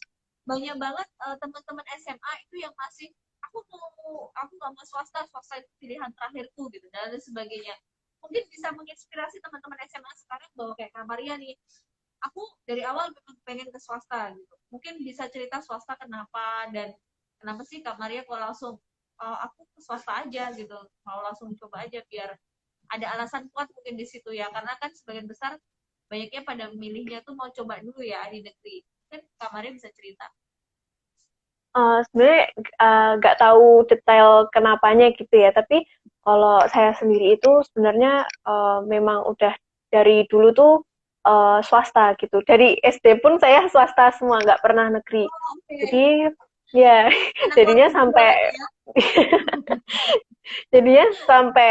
Speaker 1: banyak banget teman-teman SMA itu yang masih aku nggak mau swasta, swasta itu pilihan terakhirku gitu dan lain sebagainya. Mungkin bisa menginspirasi teman-teman SMA sekarang bahwa kayak Kak Maria nih, aku dari awal memang pengen ke swasta gitu. Mungkin bisa cerita swasta kenapa dan kenapa sih Kak Maria kok langsung aku ke swasta aja gitu, mau langsung coba aja biar ada alasan kuat mungkin di situ ya, karena kan sebagian besar banyaknya pada milihnya tuh mau coba dulu ya di negeri. Kan Kak Maria bisa cerita.
Speaker 3: Sebenarnya nggak tahu detail kenapanya gitu ya, tapi kalau saya sendiri itu sebenarnya memang udah dari dulu tuh swasta gitu. Dari SD pun saya swasta semua, nggak pernah negeri.
Speaker 1: Oh, oke. Okay.
Speaker 3: Jadi ya
Speaker 1: Anak
Speaker 3: jadinya
Speaker 1: korupsi banget
Speaker 3: sampai
Speaker 1: ya.
Speaker 3: jadinya sampai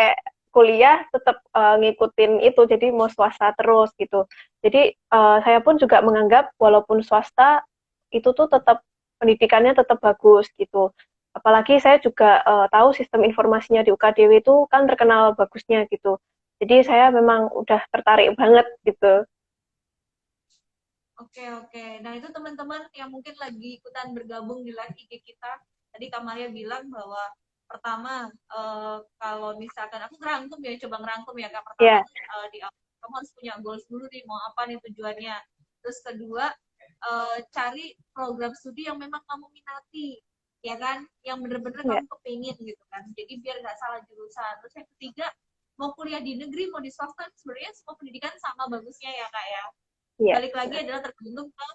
Speaker 3: kuliah tetap ngikutin itu, jadi mau swasta terus gitu. Jadi saya pun juga menganggap walaupun swasta itu tuh tetap pendidikannya tetap bagus gitu. Apalagi saya juga tahu sistem informasinya di UKDW itu kan terkenal bagusnya gitu. Jadi saya memang udah tertarik banget gitu.
Speaker 1: Oke. Nah, itu teman-teman yang mungkin lagi ikutan bergabung di live IG kita. Tadi Kak Maria bilang bahwa pertama, kalau misalkan aku ngerangkum ya, coba ngerangkum ya Kak. Pertama
Speaker 3: Ya,
Speaker 1: tuh di awal kamu harus punya goals dulu nih, mau apa nih tujuannya. Terus kedua, cari program studi yang memang kamu minati, ya kan? Yang bener-bener
Speaker 3: ya,
Speaker 1: kamu kepingin gitu kan. Jadi biar nggak salah jurusan. Terus yang ketiga, mau kuliah di negeri, mau di swasta, sebenarnya semua pendidikan sama bagusnya ya Kak ya.
Speaker 3: ya,
Speaker 1: Balik lagi
Speaker 3: benar.
Speaker 1: adalah tergantung ke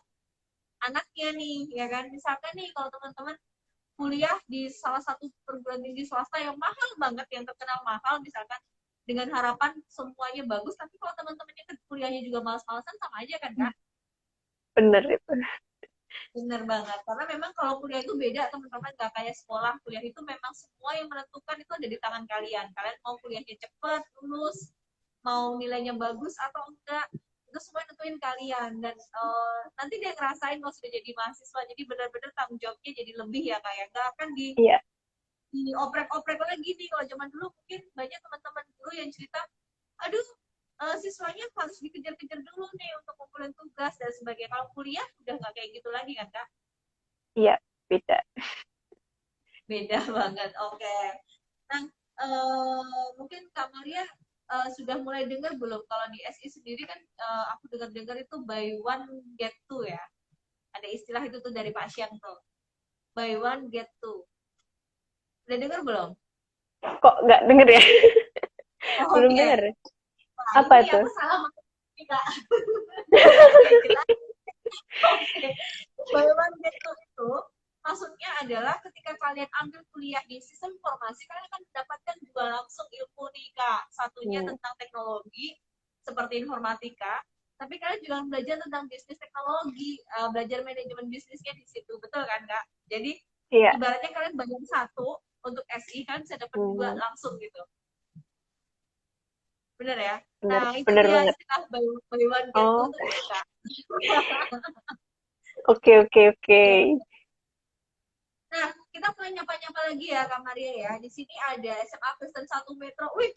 Speaker 1: anaknya nih, ya kan? Misalkan nih kalau teman-teman kuliah di salah satu perguruan tinggi swasta yang mahal banget, yang terkenal mahal, misalkan dengan harapan semuanya bagus, tapi kalau teman-temannya kuliahnya juga malas-malasan, sama aja kan, Kak?
Speaker 3: Bener itu.
Speaker 1: Bener banget. Karena memang kalau kuliah itu beda, teman-teman. Gak kayak sekolah. Kuliah itu memang semua yang menentukan itu ada di tangan kalian. Kalian mau kuliahnya cepat, lulus, mau nilainya bagus atau enggak, itu semua nentuin kalian. Dan nanti dia ngerasain kalau sudah jadi mahasiswa. Jadi benar-benar tanggung jawabnya jadi lebih ya, kayak nggak akan
Speaker 3: Iya,
Speaker 1: dioprek-oprek lagi nih. Kalau zaman dulu mungkin banyak teman-teman dulu yang cerita, aduh, siswanya harus dikejar-kejar dulu nih untuk ngumpulin tugas dan sebagainya. Kalau kuliah udah nggak kayak gitu lagi kan, Kak?
Speaker 3: iya, beda.
Speaker 1: Beda banget. Oke. Nah, mungkin Kak Maria sudah mulai dengar belum kalau di SI sendiri kan aku dengar-dengar itu buy one get two ya. Ada istilah itu tuh dari Pak Syang tuh. Buy one get two. Udah dengar belum?
Speaker 3: Kok nggak denger ya?
Speaker 1: Oh,
Speaker 3: Belum
Speaker 1: oke.
Speaker 3: denger.
Speaker 1: Nah,
Speaker 3: Apa
Speaker 1: ini
Speaker 3: tuh?
Speaker 1: aku salah maksudnya, Kak. Oke, kita oke. Buy one get two itu maksudnya adalah ketika kalian ambil kuliah di sistem informasi, kalian akan mendapatkan dua langsung ilmu nih, Kak. Satunya
Speaker 3: Hmm.
Speaker 1: tentang teknologi, seperti informatika, tapi kalian juga belajar tentang bisnis teknologi, belajar manajemen bisnisnya di situ, betul kan, Kak? Jadi,
Speaker 3: Iya.
Speaker 1: ibaratnya kalian bayar satu untuk SI, kan bisa dapat dua
Speaker 3: Hmm.
Speaker 1: langsung gitu. Bener ya?
Speaker 3: Bener,
Speaker 1: Nah, itu
Speaker 3: bener
Speaker 1: dia
Speaker 3: banget.
Speaker 1: istilah buy one get two
Speaker 3: Oh,
Speaker 1: tuh itu, Kak.
Speaker 3: oke, oke, oke.
Speaker 1: Oke. Nah, kita mulai nyapa-nyapa lagi ya, Kak Maria ya. Di sini ada SMA Kristen 1 Metro. Wih,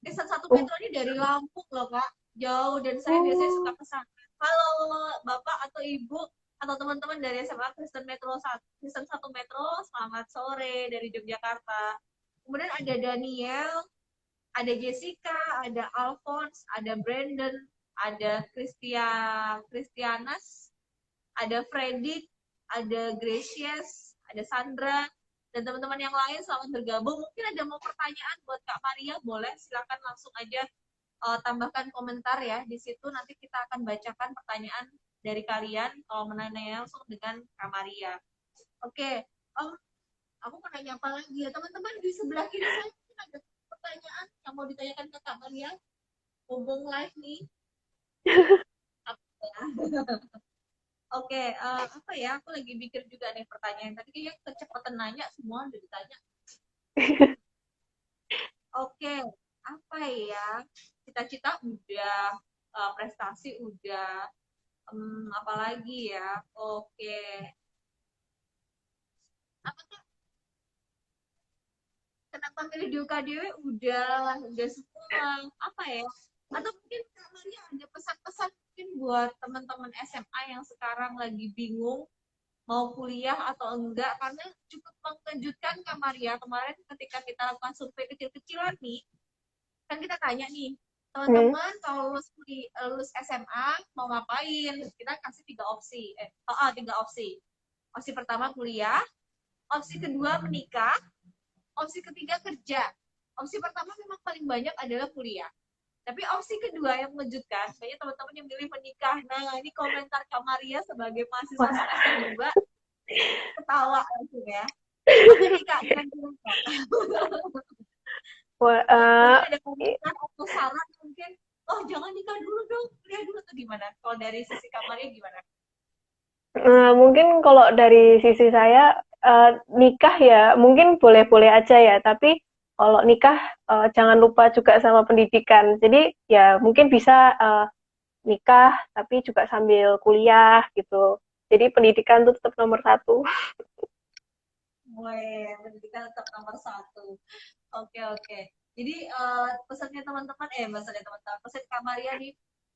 Speaker 1: Kristen 1
Speaker 3: Uh,
Speaker 1: Metro ini dari Lampung loh, Kak. Jauh, dan saya biasanya suka
Speaker 3: uh,
Speaker 1: pesan. Halo, Bapak atau Ibu, atau teman-teman dari SMA Kristen Metro 1, Kristen 1 Metro, selamat sore dari Yogyakarta. Kemudian ada Daniel, ada Jessica, ada Alphonse, ada Brandon, ada Christianas, ada Freddy, ada Gracious, ada Sandra, dan teman-teman yang lain selamat bergabung. Mungkin ada mau pertanyaan buat Kak Maria, boleh silakan langsung aja tambahkan komentar ya. Di situ nanti kita akan bacakan pertanyaan dari kalian kalau menanya langsung dengan Kak Maria. Oke, aku mau nanya apa lagi ya teman-teman di sebelah kiri saya mungkin ada pertanyaan yang mau ditanyakan ke Kak Maria. Hubung live nih. Apa ya? Oke, apa ya? Aku lagi mikir juga nih pertanyaan. Tadi kayaknya kecepatan nanya, semua udah ditanya. Oke, apa ya? Cita-cita udah, prestasi udah, apalagi ya? Oke, apa tuh? Kenapa milih di UKDW? Udah semua. Apa ya? Atau mungkin Kak Maria ada pesan-pesan mungkin buat teman-teman SMA yang sekarang lagi bingung mau kuliah atau enggak, karena cukup mengejutkan Kak Maria kemarin ketika kita lakukan survei kecil-kecilan nih, kan kita tanya nih
Speaker 3: hmm,
Speaker 1: teman-teman kalau lulus SMA mau ngapain, kita kasih tiga opsi, tiga opsi. Opsi pertama kuliah, opsi kedua menikah, opsi ketiga kerja. Opsi pertama memang paling banyak adalah kuliah, tapi opsi kedua yang mengejutkan, banyak teman-teman yang milih menikah. Nah, ini komentar Kak Maria sebagai mahasiswa
Speaker 3: wah,
Speaker 1: semester 2, ketawa langsung ya. Apa nih Kak kira-kira Kak?
Speaker 3: wah,
Speaker 1: Mungkin ada komentar atau saran mungkin, oh jangan nikah dulu dong, kuliah dulu tuh gimana? Kalau dari sisi kamarnya gimana?
Speaker 3: mungkin kalau dari sisi saya nikah ya mungkin boleh-boleh aja ya, tapi kalau nikah jangan lupa juga sama pendidikan. Jadi ya mungkin bisa nikah tapi juga sambil kuliah gitu. Jadi pendidikan itu tetap nomor satu.
Speaker 1: Weh, pendidikan tetap nomor satu. Oke, oke. Jadi pesannya teman-teman, pesannya teman-teman, pesan Kak Maria nih,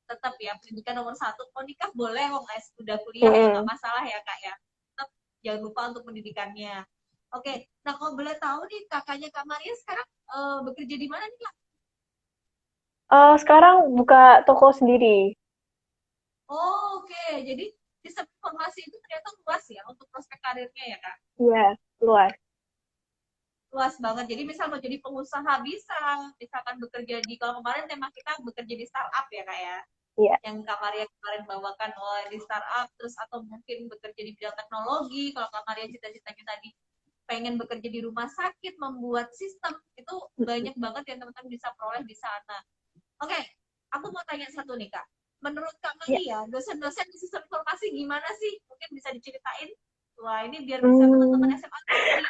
Speaker 1: tetap ya pendidikan nomor satu. Mau nikah boleh, mau udah kuliah ya nggak
Speaker 3: Mm-mm.
Speaker 1: masalah ya kak ya. Tetap jangan lupa untuk pendidikannya. Oke, nah kalau boleh tahu nih kakaknya Kak Maria sekarang bekerja di mana nih kak?
Speaker 3: Sekarang buka toko sendiri.
Speaker 1: Oh, oke. Jadi sistem informasi itu ternyata luas ya untuk prospek karirnya ya kak.
Speaker 3: Iya, luas.
Speaker 1: Luas banget. Jadi misal mau jadi pengusaha bisa, misalkan bekerja di, kalau kemarin tema kita bekerja di startup ya kak ya,
Speaker 3: Iya.
Speaker 1: yang Kak Maria kemarin bawakan, oh di startup, terus atau mungkin bekerja di bidang teknologi, kalau Kak Maria cita-citanya tadi pengen bekerja di rumah sakit, membuat sistem, itu banyak banget yang teman-teman bisa peroleh di sana. Oke, aku mau tanya satu nih Kak. Menurut Kak
Speaker 3: Iya.
Speaker 1: Maria, dosen-dosen di sistem informasi gimana sih? Mungkin bisa diceritain? Wah, ini biar bisa teman-teman
Speaker 3: Hmm,
Speaker 1: SMA tahu nih,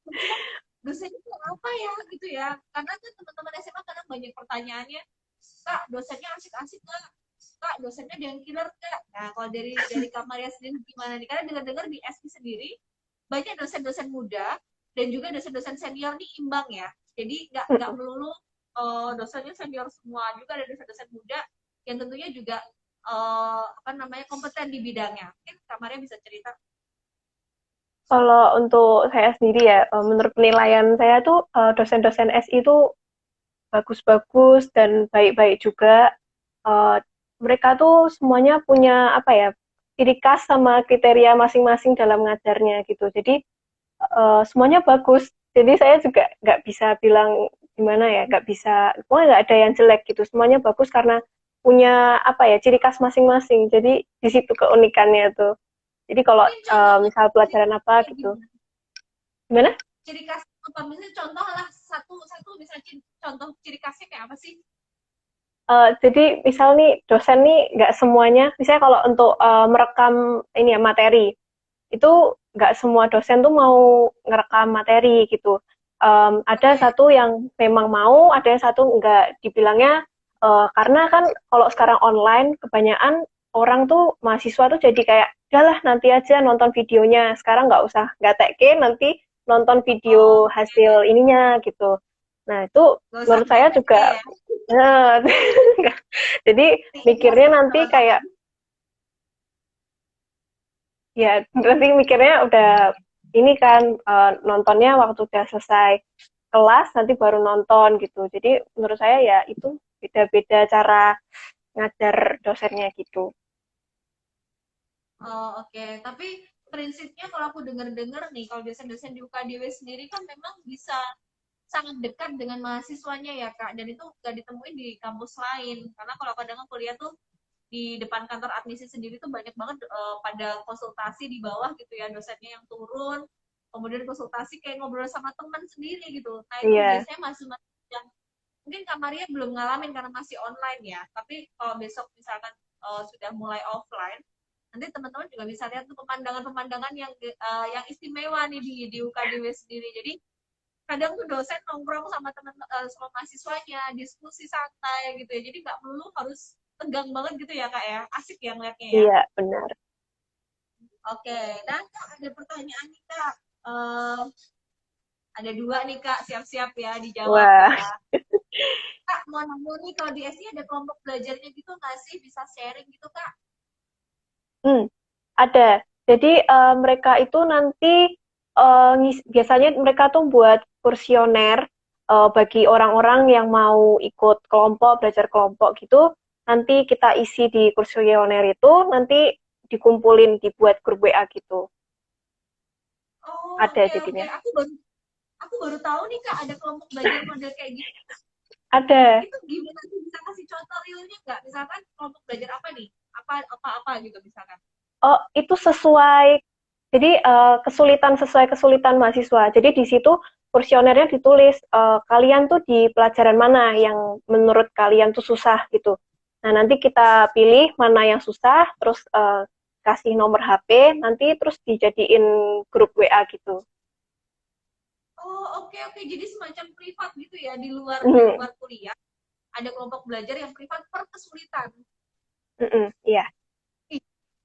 Speaker 1: sebenarnya dosennya itu apa ya gitu ya. Karena kan teman-teman SMA kadang banyak pertanyaannya, Kak, dosennya asik-asik nggak? Kak, dosennya ada yang killer nggak? Nah, kalau dari Kak Maria sendiri gimana nih? Karena dengar-dengar di SI sendiri banyak dosen-dosen muda dan juga dosen-dosen senior nih imbang ya. Jadi nggak
Speaker 3: mm-mm.
Speaker 1: melulu dosennya senior semua, juga ada dosen-dosen muda yang tentunya juga apa namanya kompeten di bidangnya. Mungkin Kak Maria bisa cerita.
Speaker 3: Kalau untuk saya sendiri ya, menurut penilaian saya tuh dosen-dosen SI itu bagus-bagus dan baik-baik juga. Eh, Mereka tuh semuanya punya apa ya, ciri khas sama kriteria masing-masing dalam ngajarnya gitu. Jadi semuanya bagus. Jadi saya juga nggak bisa bilang gimana ya, nggak bisa, pokoknya nggak ada yang jelek gitu. Semuanya bagus karena punya apa ya, ciri khas masing-masing. Jadi di situ keunikannya tuh. Jadi kalau
Speaker 1: Mungkin contoh
Speaker 3: misal pelajaran apa
Speaker 1: kayak
Speaker 3: gitu,
Speaker 1: gimana?
Speaker 3: gimana?
Speaker 1: Ciri khas apa? Misalnya contoh lah satu satu misalnya contoh ciri khasnya kayak apa sih?
Speaker 3: Jadi misal nih dosen nih nggak semuanya, misalnya kalau untuk merekam ini ya materi, itu nggak semua dosen tuh mau ngerekam materi gitu. Ada
Speaker 1: Oke.
Speaker 3: satu yang memang mau, ada yang satu nggak. Dibilangnya karena kan kalau sekarang online kebanyakan orang tuh mahasiswa tuh jadi kayak udahlah nanti aja nonton videonya. Sekarang nggak usah nggak teke nanti nonton video
Speaker 1: Oke.
Speaker 3: hasil ininya gitu. Nah itu
Speaker 1: Gak usah
Speaker 3: menurut saya
Speaker 1: TK
Speaker 3: juga
Speaker 1: ya.
Speaker 3: jadi
Speaker 1: Iya
Speaker 3: mikirnya
Speaker 1: sih
Speaker 3: nanti
Speaker 1: teman-teman.
Speaker 3: kayak ya nanti mikirnya udah ini kan nontonnya waktu udah selesai kelas nanti baru nonton gitu. Jadi menurut saya ya itu beda-beda cara ngajar dosennya gitu.
Speaker 1: Oh, oke. Tapi prinsipnya kalau aku dengar-dengar nih, kalau dosen-dosen di UKDW sendiri kan memang bisa sangat dekat dengan mahasiswanya ya Kak, dan itu nggak ditemuin di kampus lain. Karena kalau kadang kuliah tuh di depan kantor admisi sendiri tuh banyak banget pada konsultasi di bawah gitu ya, dosennya yang turun, kemudian konsultasi kayak ngobrol sama teman sendiri gitu. Nah itu
Speaker 3: Iya,
Speaker 1: biasanya masih yang mungkin Kak Maria belum ngalamin karena masih online ya. Tapi kalau besok misalkan sudah mulai offline, nanti teman-teman juga bisa lihat tuh pemandangan-pemandangan yang istimewa nih di UKDW sendiri. Jadi kadang tuh dosen nongkrong sama teman sama mahasiswanya, diskusi santai gitu ya. Jadi nggak perlu harus tegang banget gitu ya kak ya. Asik ya ngeliatnya ya.
Speaker 3: iya benar.
Speaker 1: Oke, dan kak ada pertanyaan nih kak. Eh, ada dua nih kak, siap-siap ya dijawab
Speaker 3: Wah,
Speaker 1: ya. Kak mau nanya nih kalau di SI ada kelompok belajarnya gitu nggak sih? Bisa sharing gitu kak?
Speaker 3: hmm, ada. Jadi mereka itu nanti biasanya mereka tuh buat kursioner bagi orang-orang yang mau ikut kelompok, belajar kelompok gitu. Nanti kita isi di kursioner itu, nanti dikumpulin dibuat grup WA gitu.
Speaker 1: Oh
Speaker 3: Ada
Speaker 1: oke oke.
Speaker 3: jadinya.
Speaker 1: Aku baru tahu nih kak ada kelompok belajar model kayak gitu.
Speaker 3: Ada.
Speaker 1: Itu gimana sih, bisa kasih contoh realnya nggak? Misalkan kelompok belajar apa nih? Apa gitu misalkan.
Speaker 3: Oh, itu sesuai. Jadi kesulitan sesuai kesulitan mahasiswa. Jadi di situ kursionernya ditulis kalian tuh di pelajaran mana yang menurut kalian tuh susah gitu. Nah, nanti kita pilih mana yang susah, terus kasih nomor HP, nanti terus dijadiin grup WA gitu.
Speaker 1: Oh oke oke. Jadi semacam privat gitu ya di
Speaker 3: Mhm,
Speaker 1: luar kuliah. Ada kelompok belajar yang privat per kesulitan.
Speaker 3: mhm, iya.
Speaker 1: Ih,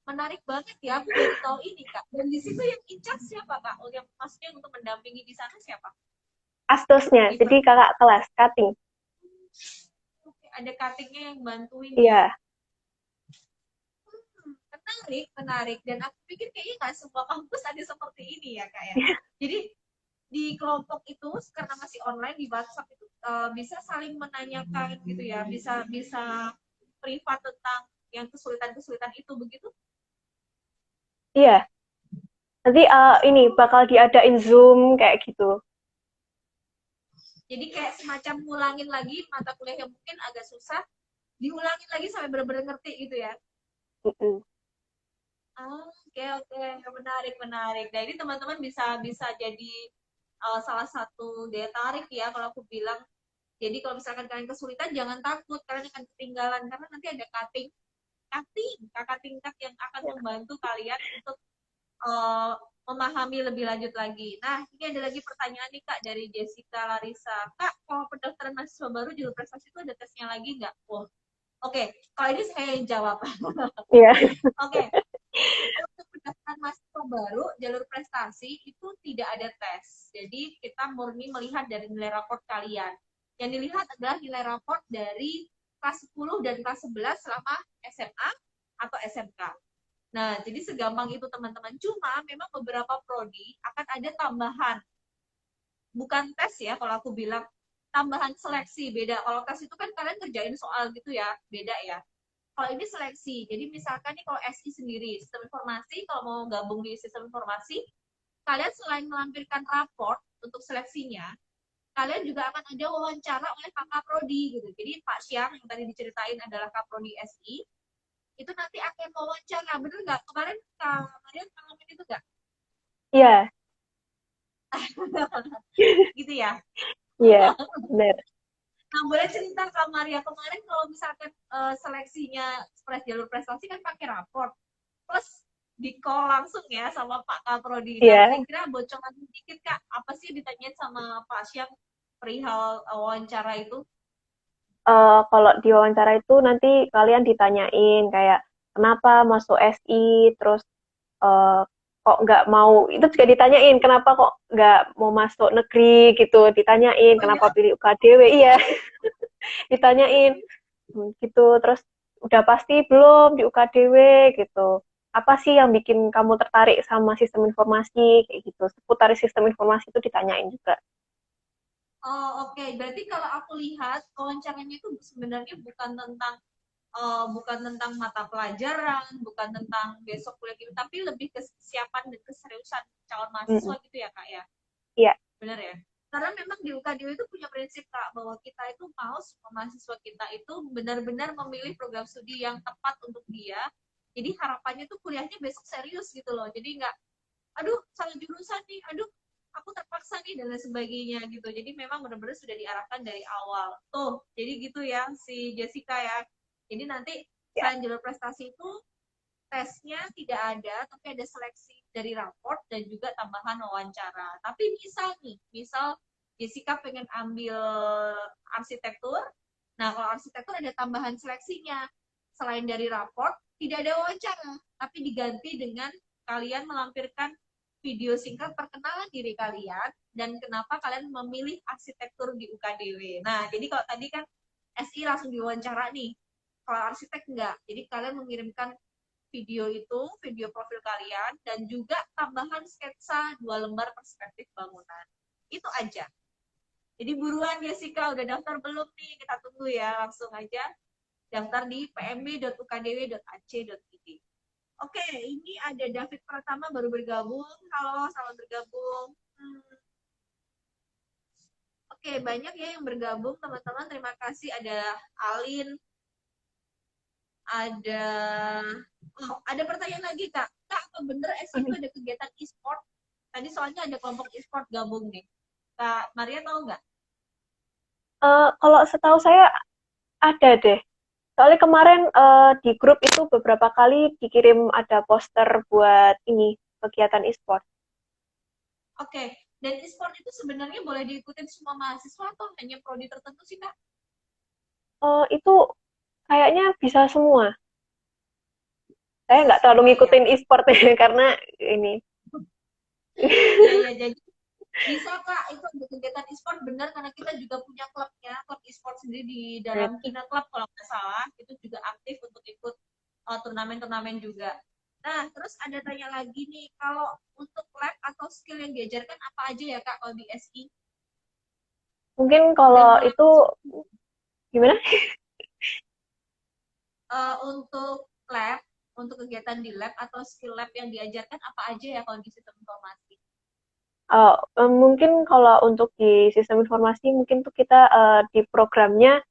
Speaker 1: menarik banget ya. Aku baru tahu ini kak. Dan di situ yang in charge siapa kak? Oh, yang maksudnya untuk mendampingi di sana siapa?
Speaker 3: Asdosnya,
Speaker 1: Di
Speaker 3: jadi kakak kelas, cutting.
Speaker 1: Oke, ada cuttingnya yang bantuin ya.
Speaker 3: Iya,
Speaker 1: menarik, menarik. Dan aku pikir kayaknya nggak semua kampus ada seperti ini ya, Kak ya. Jadi di kelompok itu karena masih online di WhatsApp itu bisa saling menanyakan gitu ya, bisa bisa privat tentang yang kesulitan-kesulitan itu begitu.
Speaker 3: Iya, nanti ini bakal diadain Zoom kayak gitu.
Speaker 1: Jadi kayak semacam ngulangin lagi mata kuliah yang mungkin agak susah, diulangin lagi sampai benar-benar ngerti gitu ya.
Speaker 3: Mm-mm.
Speaker 1: Oke, oke, menarik, menarik. Nah, ini teman-teman bisa bisa jadi salah satu daya tarik ya kalau aku bilang. Jadi kalau misalkan kalian kesulitan jangan takut, kalian akan ketinggalan karena nanti ada kakak tingkat yang akan membantu kalian untuk uh, memahami lebih lanjut lagi. Nah, ini ada lagi pertanyaan nih Kak dari Jessica Larissa. Kak, kalau pendaftaran mahasiswa baru jalur prestasi itu ada tesnya lagi nggak? Oh, oke. Kalau ini saya yang jawab.
Speaker 3: Iya.
Speaker 1: Oke. Untuk pendaftaran mahasiswa baru jalur prestasi itu tidak ada tes. Jadi kita murni melihat dari nilai raport kalian. Yang dilihat adalah nilai raport dari kelas 10 dan kelas 11 selama SMA atau SMK. Nah, jadi segampang itu teman-teman. Cuma memang beberapa prodi akan ada tambahan. Bukan tes ya kalau aku bilang. Tambahan seleksi, beda. Kalau tes itu kan kalian kerjain soal gitu ya, beda ya. Kalau ini seleksi, jadi misalkan nih kalau SI sendiri, sistem informasi, kalau mau gabung di sistem informasi, kalian selain melampirkan raport untuk seleksinya, kalian juga akan ada wawancara oleh kakak prodi gitu. Jadi Pak Syam yang tadi diceritain adalah Kaprodi SI, itu nanti akan wawancara, bener nggak? Kemarin kalian ngalamin itu nggak?
Speaker 3: Iya,
Speaker 1: Gitu ya.
Speaker 3: iya, benar.
Speaker 1: Nah, boleh cerita Kak Maria, kemarin kalau misalkan seleksinya jalur prestasi kan pakai raport, plus di call langsung ya sama Pak Kaprodi. Nah,
Speaker 3: Iya.
Speaker 1: kira-kira bocoran sedikit Kak, apa sih ditanyain sama Pak Syam perihal wawancara itu?
Speaker 3: Kalau di wawancara itu nanti kalian ditanyain kayak kenapa masuk SI, terus eh, kok nggak mau, itu juga ditanyain kenapa kok nggak mau masuk negeri gitu, ditanyain
Speaker 1: Oh ya,
Speaker 3: kenapa pilih UKDW, iya, ditanyain gitu, terus udah pasti belum di UKDW gitu. Apa sih yang bikin kamu tertarik sama sistem informasi kayak gitu, seputar sistem informasi itu ditanyain juga.
Speaker 1: oh, oke. Berarti kalau aku lihat wawancaranya itu sebenarnya bukan tentang mata pelajaran, bukan tentang besok kuliah gitu, tapi lebih ke kesiapan dan keseriusan calon mahasiswa
Speaker 3: Mm-mm.
Speaker 1: gitu ya Kak ya.
Speaker 3: Iya.
Speaker 1: Benar ya? Karena memang di UKDW itu punya prinsip Kak, bahwa kita itu mau semua mahasiswa kita itu benar-benar memilih program studi yang tepat untuk dia. Jadi harapannya tuh kuliahnya besok serius gitu loh. Jadi nggak, aduh salah jurusan nih, aduh aku terpaksa nih dan lain sebagainya gitu. Jadi memang benar-benar sudah diarahkan dari awal. Tuh, jadi gitu ya si Jessica ya. Jadi nanti
Speaker 3: Ya.
Speaker 1: selain jalur prestasi itu tesnya tidak ada, tapi ada seleksi dari raport dan juga tambahan wawancara. Tapi misal nih, misal Jessica pengen ambil arsitektur, nah kalau arsitektur ada tambahan seleksinya. Selain dari raport, tidak ada wawancara, tapi diganti dengan kalian melampirkan video singkat perkenalan diri kalian dan kenapa kalian memilih arsitektur di UKDW. Nah, jadi kalau tadi kan SI langsung diwawancara nih, kalau arsitek enggak. Jadi kalian mengirimkan video itu, video profil kalian, dan juga tambahan sketsa 2 lembar perspektif bangunan. Itu aja. Jadi buruan Jessica, udah daftar belum nih? Kita tunggu ya, langsung aja daftar di pmb.ukdw.ac.id. Oke, ini ada David Pratama baru bergabung. Halo, selamat bergabung. Oke, banyak ya yang bergabung teman-teman. Terima kasih. Ada Alin, ada pertanyaan lagi Kak. Kak, apa bener SI itu ada kegiatan e-sport? Tadi soalnya ada kelompok e-sport gabung nih. Kak Maria tahu nggak?
Speaker 3: Kalau setahu saya ada deh. Soalnya kemarin di grup itu beberapa kali dikirim ada poster buat ini kegiatan e-sport.
Speaker 1: Oke, dan e-sport itu sebenarnya boleh diikutin semua mahasiswa atau hanya prodi tertentu sih Kak?
Speaker 3: Itu kayaknya bisa semua. Saya
Speaker 1: Bisa
Speaker 3: nggak terlalu
Speaker 1: semua ya.
Speaker 3: ngikutin e-sport karena ini.
Speaker 1: Iya, iya, jadi bisa Kak, itu ada kegiatan e-sport benar karena kita juga punya klubnya, klub e-sport sendiri di dalam Kina Club kalau nggak salah, itu juga aktif untuk ikut turnamen-turnamen juga. Nah, terus ada tanya lagi nih, kalau untuk lab atau skill yang diajarkan apa aja ya Kak kalau di SI?
Speaker 3: Mungkin
Speaker 1: Udah
Speaker 3: kalau
Speaker 1: mulai
Speaker 3: itu gimana?
Speaker 1: untuk lab, untuk kegiatan di lab atau skill lab yang diajarkan apa aja ya kalau di sistem informasi?
Speaker 3: Mungkin kalau untuk di sistem informasi mungkin tuh kita di programnya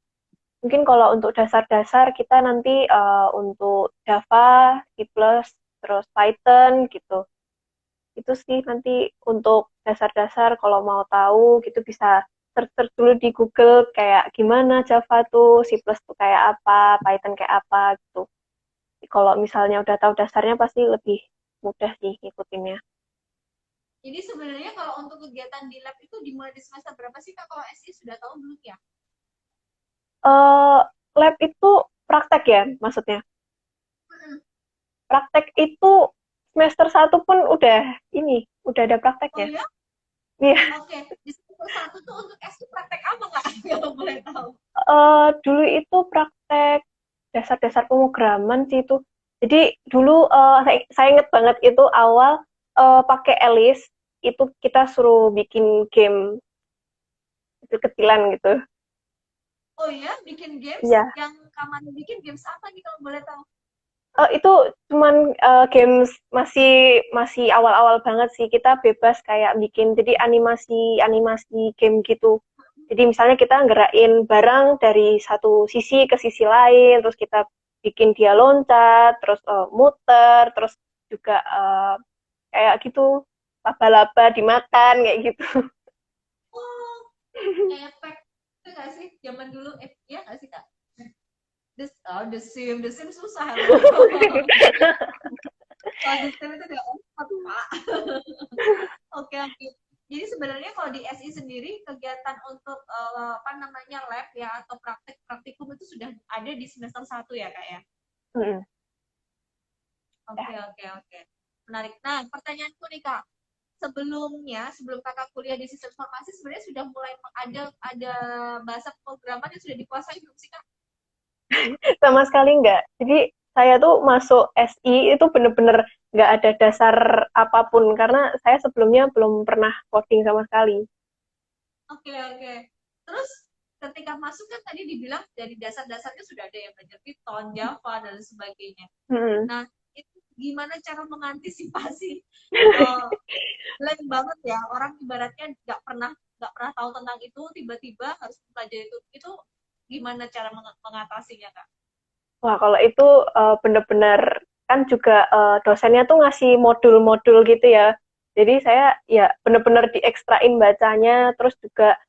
Speaker 3: mungkin kalau untuk dasar-dasar kita nanti untuk Java, C++, terus Python gitu. Itu sih nanti untuk dasar-dasar kalau mau tahu gitu bisa search dulu di Google kayak gimana Java tuh, C++ tuh kayak apa, Python kayak apa gitu. Kalau misalnya udah tahu dasarnya pasti lebih mudah sih ngikutinnya.
Speaker 1: Jadi sebenarnya kalau untuk kegiatan di lab itu dimulai di semester berapa sih Kak? Kalau SI sudah tahu belum ya?
Speaker 3: eh Lab itu praktek ya maksudnya.
Speaker 1: Hmm.
Speaker 3: Praktek itu semester 1 pun udah ada praktek
Speaker 1: Oh
Speaker 3: ya.
Speaker 1: ya?
Speaker 3: Iya.
Speaker 1: Oke. Di semester satu tuh untuk SI praktek apa Kak? Kalau boleh tahu.
Speaker 3: Dulu itu praktek dasar-dasar pemrograman sih itu. Jadi dulu saya inget banget itu awal pakai Alice itu kita suruh bikin game kecil-kecilan gitu.
Speaker 1: Oh ya, bikin games
Speaker 3: Iya.
Speaker 1: yang kamu bikin games apa nih kalau boleh tahu?
Speaker 3: Itu cuman games masih masih awal-awal banget sih kita bebas kayak bikin jadi animasi animasi game gitu. Jadi misalnya kita ngerakin barang dari satu sisi ke sisi lain, terus kita bikin dia loncat, terus muter, terus juga kayak gitu laba-laba dimakan kayak gitu.
Speaker 1: Oh, kayak pack itu nggak sih? Zaman dulu, iya nggak sih Kak? The Sims susah loh. Kalau The Sims itu udah opat Pak. Oke, oke. Jadi sebenarnya kalau di SI sendiri kegiatan untuk apa namanya lab ya atau praktikum itu sudah ada di semester satu ya Kak ya?
Speaker 3: Mm-mm.
Speaker 1: Oke, oke, oke. Menarik. Nah, pertanyaanku nih Kak, sebelum kakak kuliah di sistem informasi sebenarnya sudah mulai ada bahasa pemrograman yang sudah dikuasai belum sih Kak?
Speaker 3: Sama sekali enggak. Jadi saya tuh masuk SI itu bener-bener nggak ada dasar apapun karena saya sebelumnya belum pernah coding sama sekali.
Speaker 1: Oke, oke. Terus ketika masuk kan tadi dibilang dari dasar-dasarnya sudah ada yang belajar Python, Java, dan sebagainya.
Speaker 3: Hmm.
Speaker 1: Nah, itu gimana cara mengantisipasi blank banget ya orang ibaratnya nggak pernah tahu tentang itu tiba-tiba harus mempelajari itu gimana cara mengatasinya Kak?
Speaker 3: Wah, kalau itu bener-bener kan juga dosennya tuh ngasih modul-modul gitu ya. Jadi saya ya bener-bener diekstrain bacanya, terus juga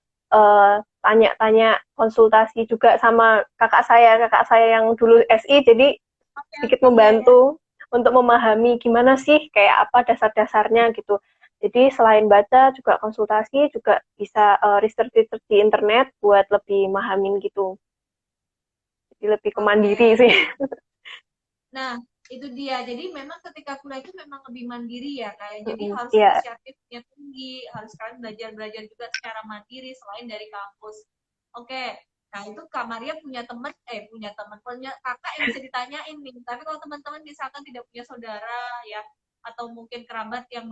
Speaker 3: tanya-tanya konsultasi juga sama kakak saya yang dulu SI, jadi
Speaker 1: Oke,
Speaker 3: sedikit
Speaker 1: oke, iya ya.
Speaker 3: membantu untuk memahami gimana sih kayak apa dasar-dasarnya gitu. Jadi selain baca juga konsultasi juga bisa research di internet buat lebih mahamin gitu. Jadi lebih kemandiri
Speaker 1: Oke.
Speaker 3: sih.
Speaker 1: Nah, itu dia. Jadi memang ketika kuliah itu memang lebih mandiri ya kayak. Jadi harus
Speaker 3: Iya.
Speaker 1: inisiatifnya tinggi, harus kalian belajar-belajar juga secara mandiri selain dari kampus. Oke. Nah, itu Kak Maria punya kakak yang bisa ditanyain nih. Tapi kalau teman-teman misalkan tidak punya saudara ya atau mungkin kerabat yang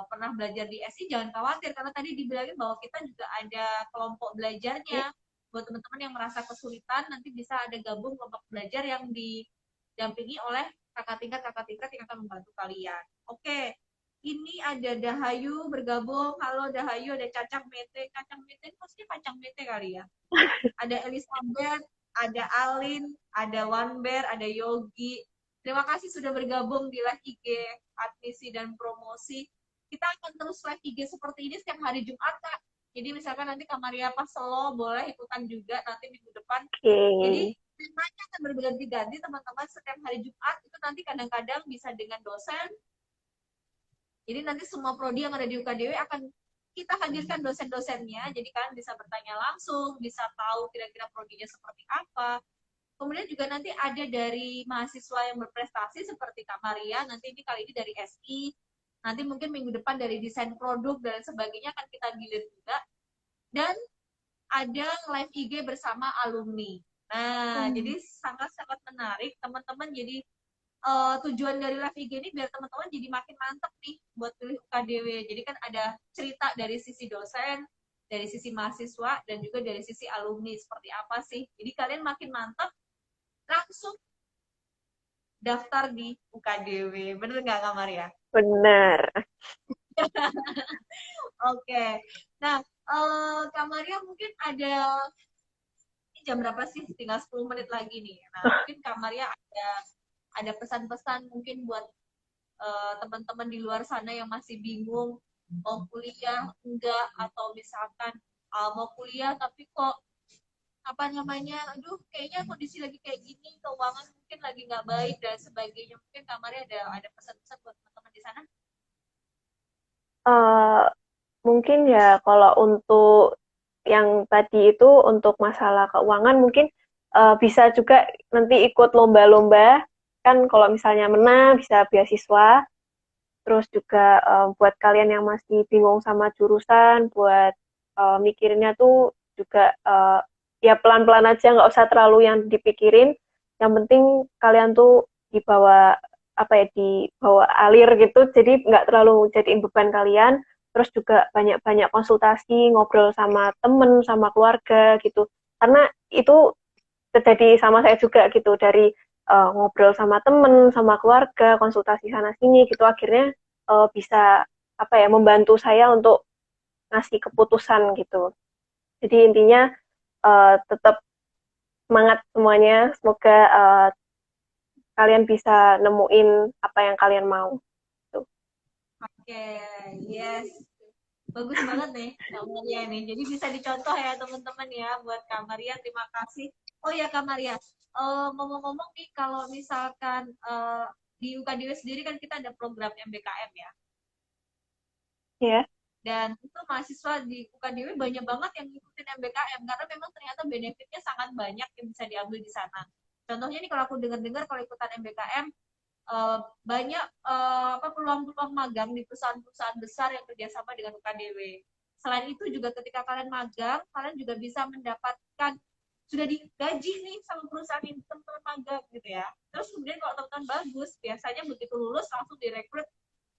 Speaker 1: pernah belajar di SI jangan khawatir karena tadi dibilangin bahwa kita juga ada kelompok belajarnya. Buat teman-teman yang merasa kesulitan nanti bisa ada gabung kelompok belajar yang didampingi oleh kakak tingkat yang akan membantu kalian. Oke, ini ada Dahayu bergabung. Halo Dahayu, ada Cacang Mete. Cacang Mete ini maksudnya kacang mete kali ya. Ada Elizabeth, ada Alin, ada Wanber, ada Yogi. Terima kasih sudah bergabung di live IG admisi dan promosi. Kita akan terus live IG seperti ini setiap hari Jumat, Kak. Jadi misalkan nanti Kak Maria pas selo boleh ikutan juga nanti minggu depan. Jadi
Speaker 3: Oke.
Speaker 1: temanya akan berganti-ganti teman-teman setiap hari Jumat itu nanti kadang-kadang bisa dengan dosen. Jadi nanti semua prodi yang ada di UKDW akan kita hadirkan dosen-dosennya, jadi kalian bisa bertanya langsung, bisa tahu kira-kira prodinya seperti apa. Kemudian juga nanti ada dari mahasiswa yang berprestasi seperti Kak Maria, nanti ini kali ini dari SI, nanti mungkin minggu depan dari desain produk dan sebagainya akan kita gilir juga. Dan ada live IG bersama alumni. Nah, jadi sangat-sangat menarik teman-teman. Jadi tujuan dari live IG ini biar teman-teman jadi makin mantep nih buat pilih UKDW. Jadi kan ada cerita dari sisi dosen, dari sisi mahasiswa, dan juga dari sisi alumni seperti apa sih. Jadi kalian makin mantep, langsung daftar di UKDW. Bener nggak Kak Maria?
Speaker 3: Benar.
Speaker 1: Oke. Nah, Kak Maria mungkin ada, ini jam berapa sih? Tinggal 10 menit lagi nih. Nah, mungkin Kak Maria ada pesan-pesan mungkin buat teman-teman di luar sana yang masih bingung mau kuliah enggak, atau misalkan mau kuliah tapi kok apa namanya, aduh kayaknya kondisi lagi kayak gini, keuangan mungkin lagi nggak baik dan sebagainya. Mungkin Kak Maria ada pesan-pesan buat teman-teman di sana?
Speaker 3: Eh, Mungkin ya kalau untuk yang tadi itu untuk masalah keuangan mungkin bisa juga nanti ikut lomba-lomba kan kalau misalnya menang bisa beasiswa. Terus juga buat kalian yang masih bingung sama jurusan, buat mikirinnya tuh juga ya pelan-pelan aja, nggak usah terlalu yang dipikirin. Yang penting kalian tuh dibawa apa ya, dibawa alir gitu, jadi nggak terlalu jadiin beban kalian. Terus juga banyak-banyak konsultasi, ngobrol sama temen, sama keluarga gitu. Karena itu terjadi sama saya juga gitu, dari ngobrol sama temen, sama keluarga, konsultasi sana sini gitu, akhirnya bisa apa ya, membantu saya untuk ngasih keputusan gitu. Jadi intinya tetap semangat semuanya, semoga kalian bisa nemuin apa yang kalian mau. Tuh.
Speaker 1: Oke, yes. Bagus banget nih Kak Maria nih. Jadi bisa dicontoh ya teman-teman ya buat Kak Maria. Terima kasih. Oh ya Kak Maria, ngomong-ngomong nih kalau misalkan di UKDW sendiri kan kita ada program MBKM ya.
Speaker 3: Ya,
Speaker 1: Dan itu mahasiswa di UKDW banyak banget yang ngikutin MBKM karena memang ternyata benefitnya sangat banyak yang bisa diambil di sana. Contohnya nih kalau aku dengar-dengar kalau ikutan MBKM banyak apa peluang-peluang magang di perusahaan-perusahaan besar yang kerjasama dengan UKDW. Selain itu juga ketika kalian magang, kalian juga bisa mendapatkan sudah digaji nih sama perusahaan yang teman-teman magang gitu ya. Terus kemudian kalau teman-teman bagus, biasanya begitu lulus langsung direkrut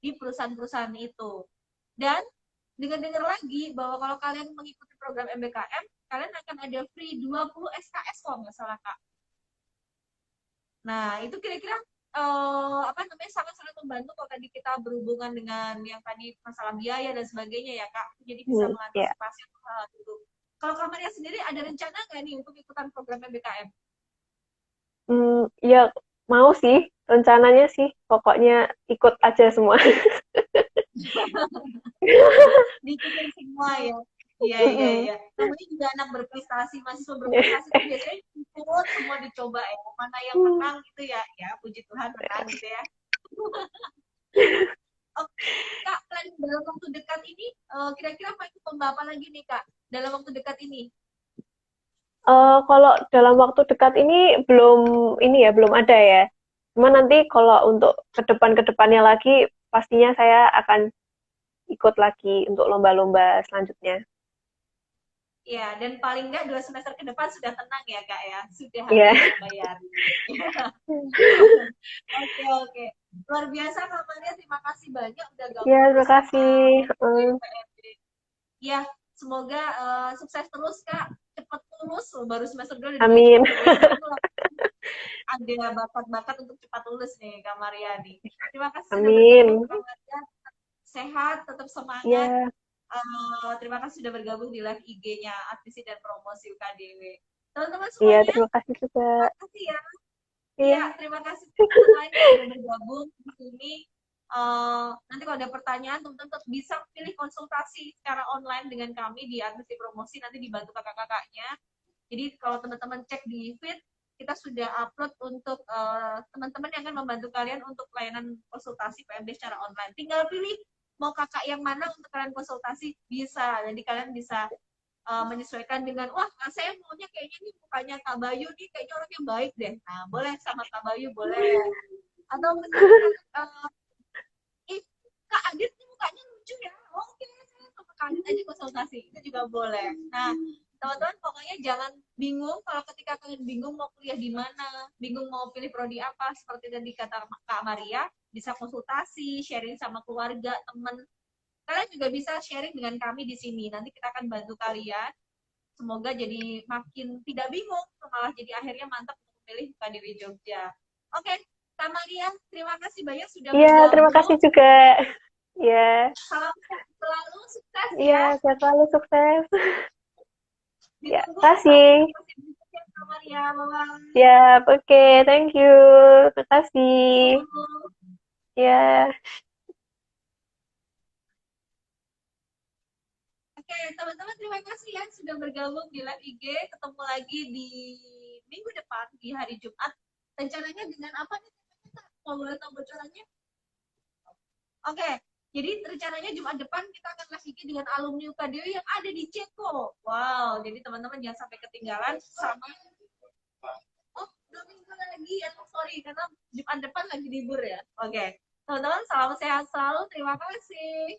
Speaker 1: di perusahaan-perusahaan itu. Dan dengar-dengar lagi bahwa kalau kalian mengikuti program MBKM, kalian akan ada free 20 SKS kalau nggak salah Kak. Nah, itu kira-kira apa namanya sangat-sangat membantu kalau tadi kita berhubungan dengan yang tadi masalah biaya dan sebagainya ya Kak. Jadi bisa
Speaker 3: ya.
Speaker 1: mengantisipasi hal itu. Kalau Kak Maria sendiri ada rencana nggak nih untuk ikutan program MBKM?
Speaker 3: Ya mau sih, rencananya sih, pokoknya ikut aja semua.
Speaker 1: Diikutin semua ya. Iya, iya, iya. Namanya juga anak berprestasi, mahasiswa berprestasi itu biasanya ikut semua dicoba ya. Mana yang menang gitu ya, ya puji Tuhan menang gitu ya. Oh, Kak, plan dalam waktu dekat ini, kira-kira mau ikut lomba apa lagi nih Kak, dalam waktu dekat ini?
Speaker 3: Kalau dalam waktu dekat ini belum ada ya. Cuma nanti kalau untuk ke depannya lagi pastinya saya akan ikut lagi untuk lomba-lomba selanjutnya.
Speaker 1: Ya, dan paling nggak 2 semester ke depan sudah tenang ya Kak ya, sudah
Speaker 3: Iya.
Speaker 1: ada yang bayar. Oke, oke. Luar biasa Kak Maria, terima kasih banyak udah
Speaker 3: Ya,
Speaker 1: gabung
Speaker 3: terima kasih.
Speaker 1: bersama PMB. Ya, semoga sukses terus Kak, cepat lulus. Baru semester 2 udah digaji
Speaker 3: Amin.
Speaker 1: cepat lulus. Itu ada bakat-bakat untuk cepat lulus nih Kak Maria nih. Terima kasih sudah bergabung
Speaker 3: Amin.
Speaker 1: Kak Maria. Sehat, tetap semangat.
Speaker 3: Ya,
Speaker 1: Terima kasih sudah bergabung di live IG-nya Admisi dan Promosi UKDW. Teman-teman
Speaker 3: iya,
Speaker 1: semuanya,
Speaker 3: terima kasih juga.
Speaker 1: terima kasih ya. Iya,
Speaker 3: Iya.
Speaker 1: terima kasih teman-teman lain yang sudah bergabung di sini. Nanti kalau ada pertanyaan, teman-teman tetap bisa pilih konsultasi secara online dengan kami di Admisi Promosi, nanti dibantu kakak-kakaknya. Jadi kalau teman-teman cek di feed, kita sudah upload untuk teman-teman yang akan membantu kalian untuk layanan konsultasi PMB secara online. Tinggal pilih mau kakak yang mana untuk kalian konsultasi, bisa. Jadi kalian bisa menyesuaikan dengan, wah saya maunya kayaknya nih mukanya Kak Bayu nih kayaknya orangnya baik deh. Nah boleh sama Kak Bayu boleh. Atau misalkan ih Kak Adit nih mukanya lucu ya. Oke, saya sama Kak Adit aja konsultasi itu juga boleh. Nah teman-teman pokoknya jangan bingung kalau ketika kalian bingung mau kuliah di mana, bingung mau pilih prodi apa, seperti tadi kata Kak Maria, bisa konsultasi, sharing sama keluarga, teman. Kalian juga bisa sharing dengan kami di sini. Nanti kita akan bantu kalian. Semoga jadi makin tidak bingung, malah jadi akhirnya mantap untuk memilih UKDW Jogja. Oke, Kak Maria, terima kasih banyak sudah
Speaker 3: Iya, terima
Speaker 1: bergabung.
Speaker 3: kasih juga. Ya,
Speaker 1: Salam sehat selalu, sukses
Speaker 3: iya,
Speaker 1: ya.
Speaker 3: sehat selalu, sukses. Ya,
Speaker 1: Ditunggu
Speaker 3: kasih.
Speaker 1: informasi berikutnya, Kak Maria. Bye-bye.
Speaker 3: Ya, oke, thank you. Terima kasih. Ya.
Speaker 1: Oke, teman-teman terima kasih ya sudah bergabung di live IG. Ketemu lagi di minggu depan di hari Jumat. Rencananya dengan apa nih? Kalau boleh tahu bocorannya? Oke, jadi rencananya Jumat depan kita akan live IG dengan alumni UKDW yang ada di Ceko. Wow, jadi teman-teman jangan sampai ketinggalan sama. Oh, 2 minggu lagi ya. Sorry, karena Jumat depan lagi libur ya. Oke, teman-teman salam sehat selalu. Terima kasih.